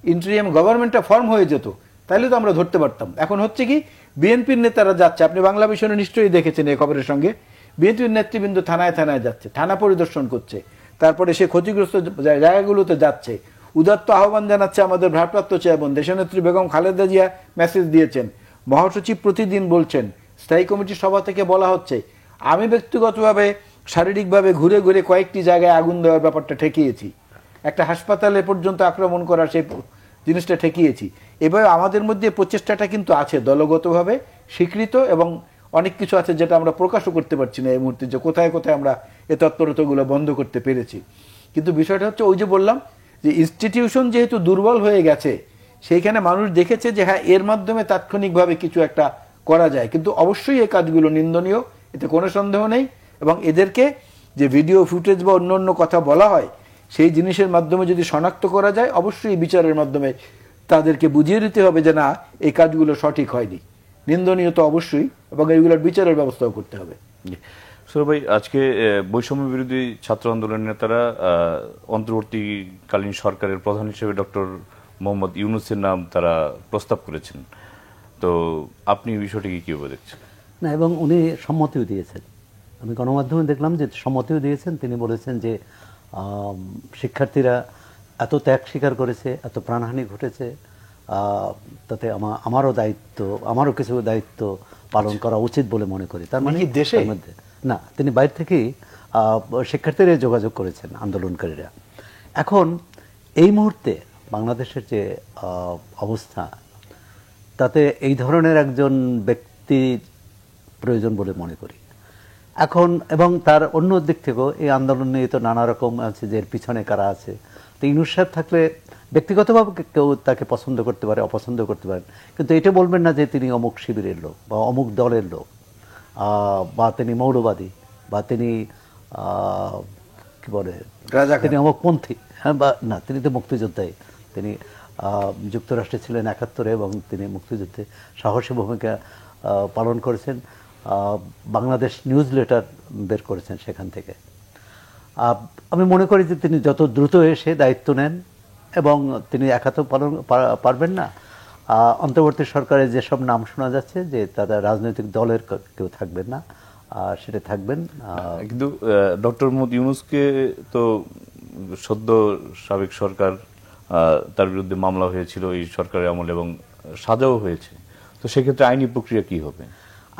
ইন্টারিয়াম গভর্নমেন্টটা ফর্ম হয়ে যেত, তাহলে তো আমরা ধরতে পারতাম। এখন হচ্ছে কি, বিএনপির নেতারা যাচ্ছে, আপনি বাংলা ভিশনে নিশ্চয়ই দেখেছেন এই খবরের সঙ্গে, বিএনপির নেতৃবৃন্দ থানায় যাচ্ছে, থানা পরিদর্শন করছে, তারপরে সে ক্ষতিগ্রস্ত জায়গাগুলোতে যাচ্ছে, উদাত্ত আহ্বান জানাচ্ছে আমাদের ভারপ্রাপ্ত চেয়ারম্যান দেশনেত্রী বেগম খালেদা জিয়া মেসেজ দিয়েছেন, মহাসচিব প্রতিদিন বলছেন, স্থায়ী কমিটির সভা থেকে বলা হচ্ছে, আমি ব্যক্তিগতভাবে শারীরিকভাবে ঘুরে ঘুরে কয়েকটি জায়গায় আগুন দেওয়ার ব্যাপারটা ঠেকিয়েছি, একটা হাসপাতালে পর্যন্ত আক্রমণ করার সেই জিনিসটা ঠেকিয়েছি। এভাবে আমাদের মধ্যে প্রচেষ্টাটা কিন্তু আছে দলগতভাবে স্বীকৃত, এবং অনেক কিছু আছে যেটা আমরা প্রকাশও করতে পারছি না এই মুহূর্তে, যে কোথায় কোথায় আমরা এ তৎপরতাগুলো বন্ধ করতে পেরেছি। কিন্তু বিষয়টা হচ্ছে, ওই যে বললাম যে ইনস্টিটিউশন যেহেতু দুর্বল হয়ে গেছে, সেইখানে মানুষ দেখেছে যে হ্যাঁ এর মাধ্যমে তাৎক্ষণিকভাবে কিছু একটা করা যায়। কিন্তু অবশ্যই এই কাজগুলো নিন্দনীয়, এতে কোনো সন্দেহ নেই। এবং এদেরকে যে ভিডিও ফুটেজ বা অন্য অন্য কথা বলা হয়, সেই জিনিসের মাধ্যমে যদি শনাক্ত করা যায়, অবশ্যই বিচারের মাধ্যমে তাদেরকে বুঝিয়ে দিতে হবে যে না, এই কাজগুলো সঠিক হয়নি, নিন্দনীয় তো অবশ্যই, এবং এইগুলোর বিচারের ব্যবস্থাও করতে হবে। সৌরভ ভাই, আজকে বৈষম্য বিরোধী ছাত্র আন্দোলনের নেতারা অন্তর্বর্তীকালীন সরকারের প্রধান হিসেবে ডক্টর মোহাম্মদ ইউনূসের নাম তারা প্রস্তাব করেছেন, তো আপনি বিষয়টিকে কিভাবে দেখছেন? না, এবং উনি সম্মতিও দিয়েছেন। আমি গণমাধ্যমে দেখলাম যে সম্মতিও দিয়েছেন। তিনি বলেছেন যে শিক্ষার্থীরা এত ত্যাগ স্বীকার করেছে, এত প্রাণহানি ঘটেছে, তাতে আমারও দায়িত্ব, আমারও কিছু দায়িত্ব পালন করা উচিত বলে মনে করি। তার মানে দেশে মধ্যে না, তিনি বাইরে থেকেই শিক্ষার্থীরা যোগাযোগ করেছেন, আন্দোলনকারীরা। এখন এই মুহূর্তে বাংলাদেশের যে অবস্থা, তাতে এই ধরনের একজন ব্যক্তি প্রয়োজন বলে মনে করি এখন। এবং তার অন্য দিক থেকেও এই আন্দোলন নিয়ে তো নানা রকম আছে যে এর পিছনে কারা আছে। তো ইউনূস সাহেব থাকলে ব্যক্তিগতভাবে কেউ তাকে পছন্দ করতে পারে, অপছন্দ করতে পারেন, কিন্তু এটা বলবেন না যে তিনি অমুক শিবিরের লোক বা অমুক দলের লোক, বা তিনি মৌলবাদী, বা তিনি কি বলে তিনি অমুকপন্থী, হ্যাঁ বা না, তিনি তো মুক্তিযোদ্ধাই। তিনি যুক্তরাষ্ট্রে ছিলেন 71-এ, এবং তিনি মুক্তিযুদ্ধে সাহসী ভূমিকা পালন করেছেন। বাংলাদেশ নিউজ লেটার বের করেছেন সেখান থেকে। আমি মনে করি যে তিনি যত দ্রুত এসে দায়িত্ব নেন, এবং তিনি একা তো পারবেন না। অন্তর্বর্তী সরকারের যেসব নাম শোনা যাচ্ছে যে তারা রাজনৈতিক দলের কেউ থাকবেন না, সেটা থাকবেন। কিন্তু ডক্টর মোহাম্মদ ইউনূসকে তো সদ্য সাবেক সরকার, তার বিরুদ্ধে মামলা হয়েছিল এই সরকারের আমলে, এবং সাজাও হয়েছে। তো সেক্ষেত্রে আইনি প্রক্রিয়া কি হবে?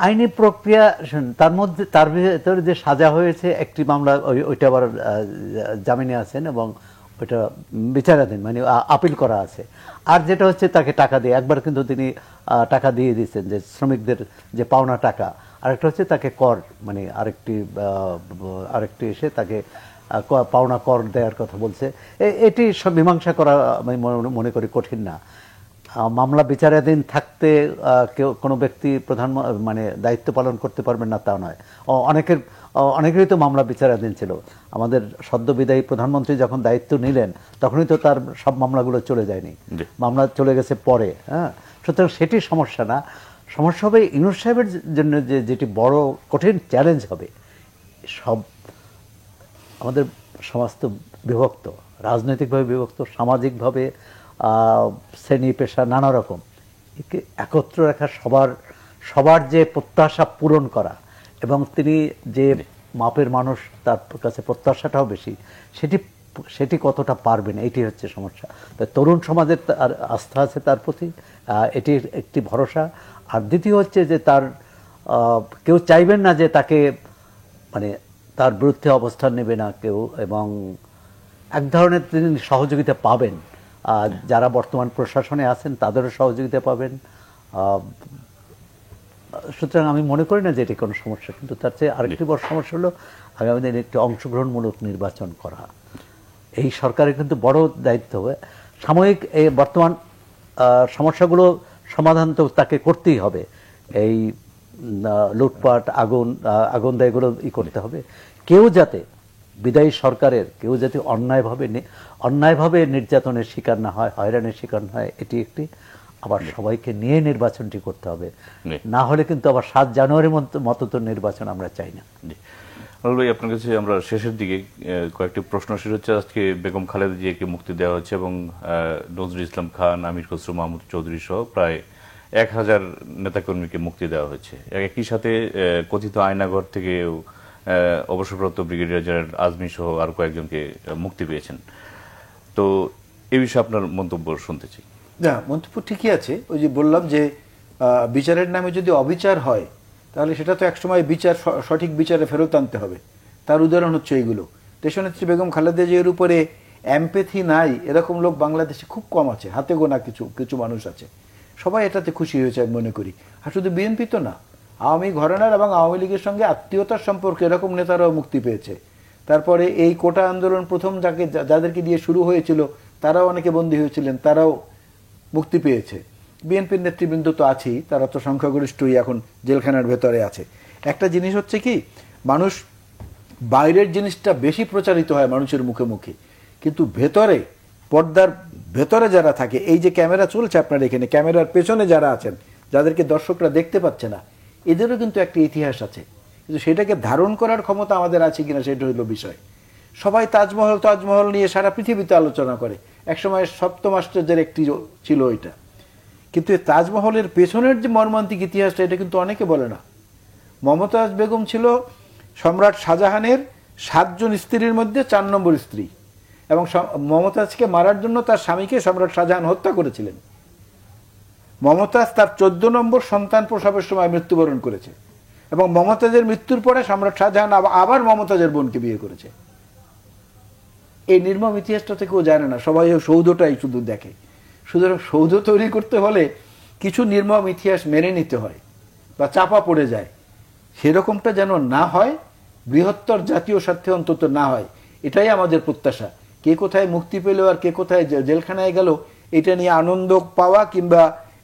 আইনি প্রক্রিয়া, তার মধ্যে তার ভিতরে যে সাজা হয়েছে একটি মামলা, ওইটা আবার জামিনে আছেন, এবং ওইটা বিচারাধীন, মানে আপিল করা আছে। আর যেটা হচ্ছে তাকে টাকা দিয়ে, একবার কিন্তু তিনি টাকা দিয়ে দিয়েছেন, যে শ্রমিকদের যে পাওনা টাকা। আরেকটা হচ্ছে তাকে কর, মানে আরেকটি এসে তাকে পাওনা কর দেওয়ার কথা বলছে। এটি সব মীমাংসা করা আমি মনে করি কঠিন না। মামলা বিচারাধীন থাকতে কেউ কোনো ব্যক্তি মানে দায়িত্ব পালন করতে পারবেন না তা নয়। অনেকেরই তো মামলা বিচারাধীন ছিল। আমাদের সদ্য বিদায়ী প্রধানমন্ত্রী যখন দায়িত্ব নিলেন, তখনই তো তার সব মামলাগুলো চলে যায়নি, মামলা চলে গেছে পরে। হ্যাঁ, সুতরাং সেটি সমস্যা না। সমস্যা হবে ইউনূস সাহেবের জন্য যেটি বড় কঠিন চ্যালেঞ্জ হবে। সব আমাদের সমাজ তো বিভক্ত, রাজনৈতিকভাবে বিভক্ত, সামাজিকভাবে শ্রেণী পেশা নানা রকম, একে একত্র রাখা, সবার যে প্রত্যাশা পূরণ করা, এবং তিনি যে মাপের মানুষ, তার কাছে প্রত্যাশাটাও বেশি, সেটি কতটা পারবেন, এটি হচ্ছে সমস্যা। তাই তরুণ সমাজের আস্থা আছে তার প্রতি, এটি একটি ভরসা। আর দ্বিতীয় হচ্ছে যে তার কেউ চাইবেন না যে তাকে, মানে তার বিরুদ্ধে অবস্থান নেবে না কেউ, এবং এক ধরনের তিনি সহযোগিতা পাবেন। যারা বর্তমান প্রশাসনে আছেন তাদেরও সহযোগিতা পাবেন। সুতরাং আমি মনে করি না যে এটি কোনো সমস্যা। কিন্তু তার চেয়ে আরেকটি বড় সমস্যা হলো আগামী দিনে একটি অংশগ্রহণমূলক নির্বাচন করা। এই সরকারের কিন্তু বড় দায়িত্ব হবে। সাময়িক এই বর্তমান সমস্যাগুলো সমাধান তো তাকে করতেই হবে। এই লুটপাট, আগুন দেয়, এগুলো করতে হবে। কেউ যাতে, বিদায়ী সরকারের কেউ যাতে অন্যায়ভাবে নির্যাতনের শিকার না হয়, হয়রানির শিকার না হয়, এটি একটি। আবার সবাইকে নিয়ে নির্বাচনটি করতে হবে, না হলে কিন্তু আবার 7 জানুয়ারির মতো তো নির্বাচন আমরা চাই না। ভাই, আপনার কাছে আমরা শেষের দিকে কয়েকটি প্রশ্ন শেষ হচ্ছে। আজকে বেগম খালেদা জিয়াকে মুক্তি দেওয়া হচ্ছে, এবং নজরুল ইসলাম খান, আমির খসরু মাহমুদ চৌধুরী সহ প্রায় 1000 নেতাকর্মীকে মুক্তি দেওয়া হয়েছে। একই সাথে কথিত আয়নাঘর থেকে অবসরপ্রাপ্ত ব্রিগেডিয়ার জেনারেল আজমি সহ আর কয়েকজনকে মুক্তি পেয়েছেন। তো এই বিষয়ে আপনার মন্তব্য শুনতে চাই। না, মন্তব্য ঠিকই আছে। ওই যে বললাম যে বিচারের নামে যদি অবিচার হয়, তাহলে সেটা তো একসময় বিচার সঠিক বিচারে ফেরত আনতে হবে। তার উদাহরণ হচ্ছে এইগুলো। দেশনেত্রী বেগম খালেদা জিয়ার উপরে এমপ্যাথি নাই এরকম লোক বাংলাদেশে খুব কম আছে, হাতে গোনা কিছু কিছু মানুষ আছে। সবাই এটাতে খুশি হয়েছে আমি মনে করি। আর শুধু বিএনপি তো না, আওয়ামী ঘরানার এবং আওয়ামী লীগের সঙ্গে আত্মীয়তার সম্পর্কে এরকম নেতারাও মুক্তি পেয়েছে। তারপরে এই কোটা আন্দোলন প্রথম যাদেরকে দিয়ে শুরু হয়েছিল তারাও অনেকে বন্দী হয়েছিলেন, তারাও মুক্তি পেয়েছে। বিএনপির নেতৃবৃন্দ তো আছেই, তারা তো সংখ্যাগরিষ্ঠই এখন জেলখানার ভেতরে আছে। একটা জিনিস হচ্ছে কি, মানুষ বাইরের জিনিসটা বেশি প্রচারিত হয় মানুষের মুখে মুখে, কিন্তু ভেতরে পর্দার ভেতরে যারা থাকে, এই যে ক্যামেরা চলছে আপনার এখানে, ক্যামেরার পেছনে যারা আছেন, যাদেরকে দর্শকরা দেখতে পাচ্ছে না, এদেরও কিন্তু একটা ইতিহাস আছে। কিন্তু সেটাকে ধারণ করার ক্ষমতা আমাদের আছে কিনা সেটা হইল বিষয়। সবাই তাজমহল নিয়ে সারা পৃথিবীতে আলোচনা করে, একসময় সপ্তম আশ্চর্যের একটি ছিল ওইটা। কিন্তু এই তাজমহলের পেছনের যে মর্মান্তিক ইতিহাসটা, এটা কিন্তু অনেকে বলে না। মমতাজ বেগম ছিল সম্রাট শাহজাহানের 7 জন স্ত্রীর মধ্যে 4 নম্বর স্ত্রী, এবং মমতাজকে মারার জন্য তার স্বামীকে সম্রাট শাহজাহান হত্যা করেছিলেন। মমতাজ তার 14 নম্বর সন্তান প্রসবের সময় মৃত্যুবরণ করেছে, এবং মমতাজের মৃত্যুর পরে সম্রাট শাহজাহান আবার মমতাজের বোনকে বিয়ে করেছে। এই নির্মম ইতিহাসটা কেউ জানে না, সবাই সৌধটাই শুধু দেখে। সুতরাং সৌধ তৈরি করতে হলে কিছু নির্মম ইতিহাস মেনে নিতে হয় বা চাপা পড়ে যায়, সেরকমটা যেন না হয়, বৃহত্তর জাতীয় স্বার্থে অন্তত না হয়, এটাই আমাদের প্রত্যাশা। কে কোথায় মুক্তি পেল আর কে কোথায় জেলখানায় গেল, এটা নিয়ে আনন্দ পাওয়া কিংবা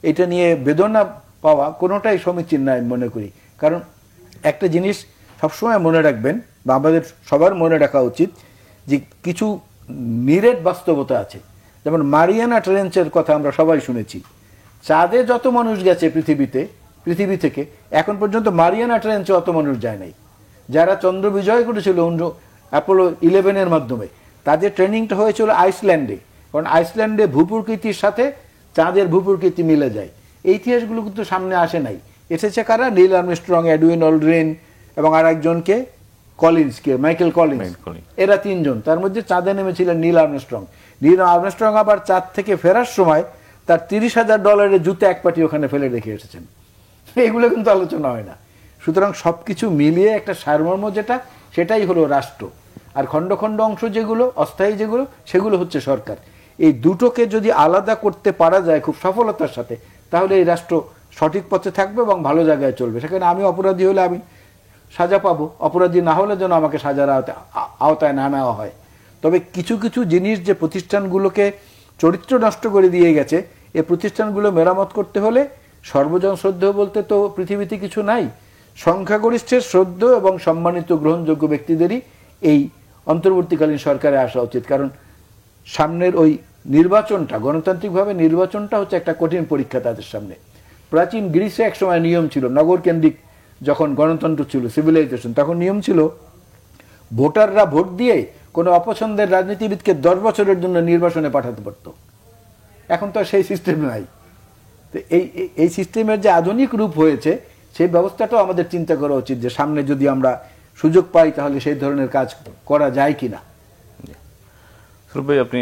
এটা নিয়ে বেদনা পাওয়া কোনোটাই সমীচীন নয় মনে করি। কারণ একটা জিনিস সবসময় মনে রাখবেন, বা আমাদের সবার মনে রাখা উচিত, যে কিছু নিরেট বাস্তবতা আছে। যেমন মারিয়ানা ট্রেঞ্চের কথা আমরা সবাই শুনেছি। চাঁদে যত মানুষ গেছে পৃথিবী থেকে, এখন পর্যন্ত মারিয়ানা ট্রেঞ্চে অত মানুষ যায় নাই। যারা চন্দ্র বিজয় করেছিল অ্যাপোলো 11-এর মাধ্যমে, তাদের ট্রেনিংটা হয়েছিল আইসল্যান্ডে, কারণ আইসল্যান্ডে ভূপ্রকৃতির সাথে চাঁদের ভূপ্রকৃতি মিলে যায়। এই ইতিহাসগুলো কিন্তু সামনে আসে নাই। এসেছে কারা? নীল আর্মস্ট্রং, এডউইন অলড্রিন এবং আর একজনকে মাইকেল কলিন্স, এরা 3 জন। তার মধ্যে চাঁদে নেমেছিলেন নীল আর্মস্ট্রং আবার চাঁদ থেকে ফেরার সময় তার $30,000 জুতো এক পাটি ওখানে ফেলে রেখে এসেছেন। এগুলো কিন্তু আলোচনা হয় না। সুতরাং সবকিছু মিলিয়ে একটা সারমর্ম যেটা, সেটাই হলো রাষ্ট্র। আর খণ্ড খণ্ড অংশ যেগুলো অস্থায়ী, সেগুলো হচ্ছে সরকার। এই দুটোকে যদি আলাদা করতে পারা যায় খুব সফলতার সাথে, তাহলে এই রাষ্ট্র সঠিক পথে থাকবে এবং ভালো জায়গায় চলবে। সেখানে আমি অপরাধী হলে আমি সাজা পাবো, অপরাধী না হলে যেন আমাকে সাজার আওতায় না নেওয়া হয়। তবে কিছু কিছু জিনিস যে প্রতিষ্ঠানগুলোকে চরিত্র নষ্ট করে দিয়ে গেছে, এই প্রতিষ্ঠানগুলো মেরামত করতে হলে সর্বজন শ্রদ্ধেয় বলতে তো পৃথিবীতে কিছু নাই। সংখ্যাগরিষ্ঠের শ্রদ্ধেয় এবং সম্মানিত গ্রহণযোগ্য ব্যক্তিদেরই এই অন্তর্বর্তীকালীন সরকারে আসা উচিত। কারণ সামনের ওই নির্বাচনটা, গণতান্ত্রিকভাবে নির্বাচনটা হচ্ছে একটা কঠিন পরীক্ষা তাদের সামনে। প্রাচীন গ্রিসে একসময় নিয়ম ছিল, নগর কেন্দ্রিক যখন গণতন্ত্র ছিল, সিভিলাইজেশন, তখন নিয়ম ছিল ভোটাররা ভোট দিয়ে কোনো অপছন্দের রাজনীতিবিদকে 10 বছরের জন্য নির্বাসনে পাঠাতে পারত। এখন তো সেই সিস্টেম নাই। তো এই সিস্টেমের যে আধুনিক রূপ হয়েছে, সেই ব্যবস্থাটাও আমাদের চিন্তা করা উচিত যে সামনে যদি আমরা সুযোগ পাই তাহলে সেই ধরনের কাজ করা যায় কিনা। সুরভ ভাই, আপনি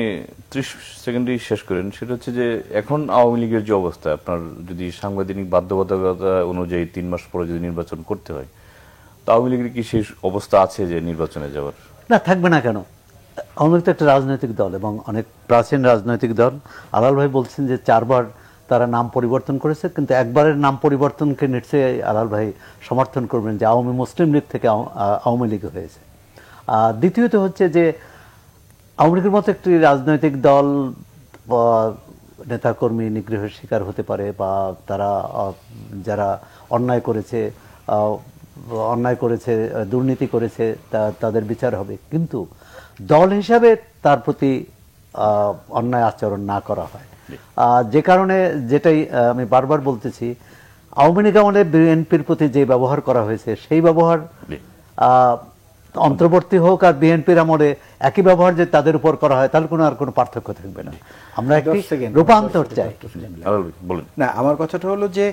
30 সেকেন্ডেই শেষ করেন। সেটা হচ্ছে যে এখন আওয়ামী লীগের যে অবস্থা, আপনার যদি সাংবিধানিক বাধ্যবাধকতা অনুযায়ী 3 মাস পরে যদি নির্বাচন করতে হয়, তো আওয়ামী লীগের কি সেই অবস্থা আছে যে নির্বাচনে যাওয়ার? না, থাকবে না কেন? আওয়ামী লীগ তো একটা রাজনৈতিক দল এবং অনেক প্রাচীন রাজনৈতিক দল। আলাল ভাই বলছেন যে 4 বার তারা নাম পরিবর্তন করেছে, কিন্তু একবারের নাম পরিবর্তনকে নিশ্চয়ই আলাল ভাই সমর্থন করবেন যে আওয়ামী মুসলিম লীগ থেকে আওয়ামী লীগ হয়েছে। দ্বিতীয়ত হচ্ছে যে আওয়ামী লীগের মতো একটি রাজনৈতিক দল নেতাকর্মী নিগ্রহের শিকার হতে পারে, বা তারা যারা অন্যায় করেছে, দুর্নীতি করেছে, তাদের বিচার হবে, কিন্তু দল হিসাবে তার প্রতি অন্যায় আচরণ না করা হয়। যে কারণে যেটাই আমি বারবার বলতেছি, আওয়ামী লীগ আমলে বিএনপির প্রতি যে ব্যবহার করা হয়েছে, সেই ব্যবহার অন্তর্বর্তী হোক আর বিএনপির আমলে একই ব্যবহার যে তাদের উপর করা হয়, তাহলে আর কোনো পার্থক্য থাকবে না। আমরা একটি রূপান্তর চাই। না, আমার কথাটা হলো যে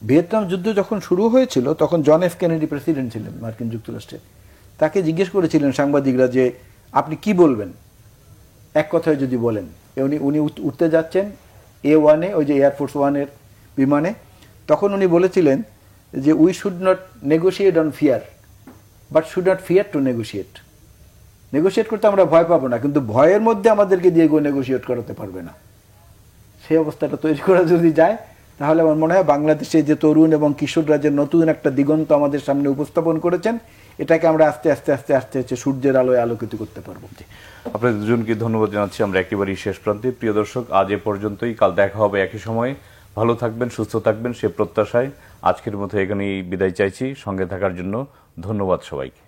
ভিয়েতনাম যুদ্ধ যখন শুরু হয়েছিল, তখন জন এফ কেনেডি প্রেসিডেন্ট ছিলেন মার্কিন যুক্তরাষ্ট্রের। তাকে জিজ্ঞেস করেছিলেন সাংবাদিকরা যে আপনি কি বলবেন, এক কথায় যদি বলেন। উনি উঠতে যাচ্ছেন A1-এ, ওই যে এয়ারফোর্স 1-এর বিমানে, তখন উনি বলেছিলেন যে we should not negotiate on fear but should not fear two negotiate. Negotiate করতে আমরা ভয় পাবো না, কিন্তু ভয়ের মধ্যে আমাদেরকে দিয়ে নেগোশিয়েট করাতে পারবে না। সেই অবস্থাটা তৈরি করা যদি যায়, তাহলে আমার মনে হয় বাংলাদেশে যে তরুণ এবং কিশোররা যে নতুন একটা দিগন্ত আমাদের সামনে উপস্থাপন করেছেন, এটাকে আমরা আস্তে আস্তে আস্তে আস্তে আস্তে সূর্যের আলোয় আলোকিত করতে পারবো। আপনাদের দুজনকে ধন্যবাদ জানাচ্ছি। আমরা একেবারেই শেষ প্রান্তে। প্রিয় দর্শক, আজ এ পর্যন্তই। কাল দেখা হবে একই সময়ে। ভালো থাকবেন, সুস্থ থাকবেন সে প্রত্যাশায় আজকের মতো এখানেই বিদায় চাইছি। সঙ্গে থাকার জন্য ধন্যবাদ সবাইকে।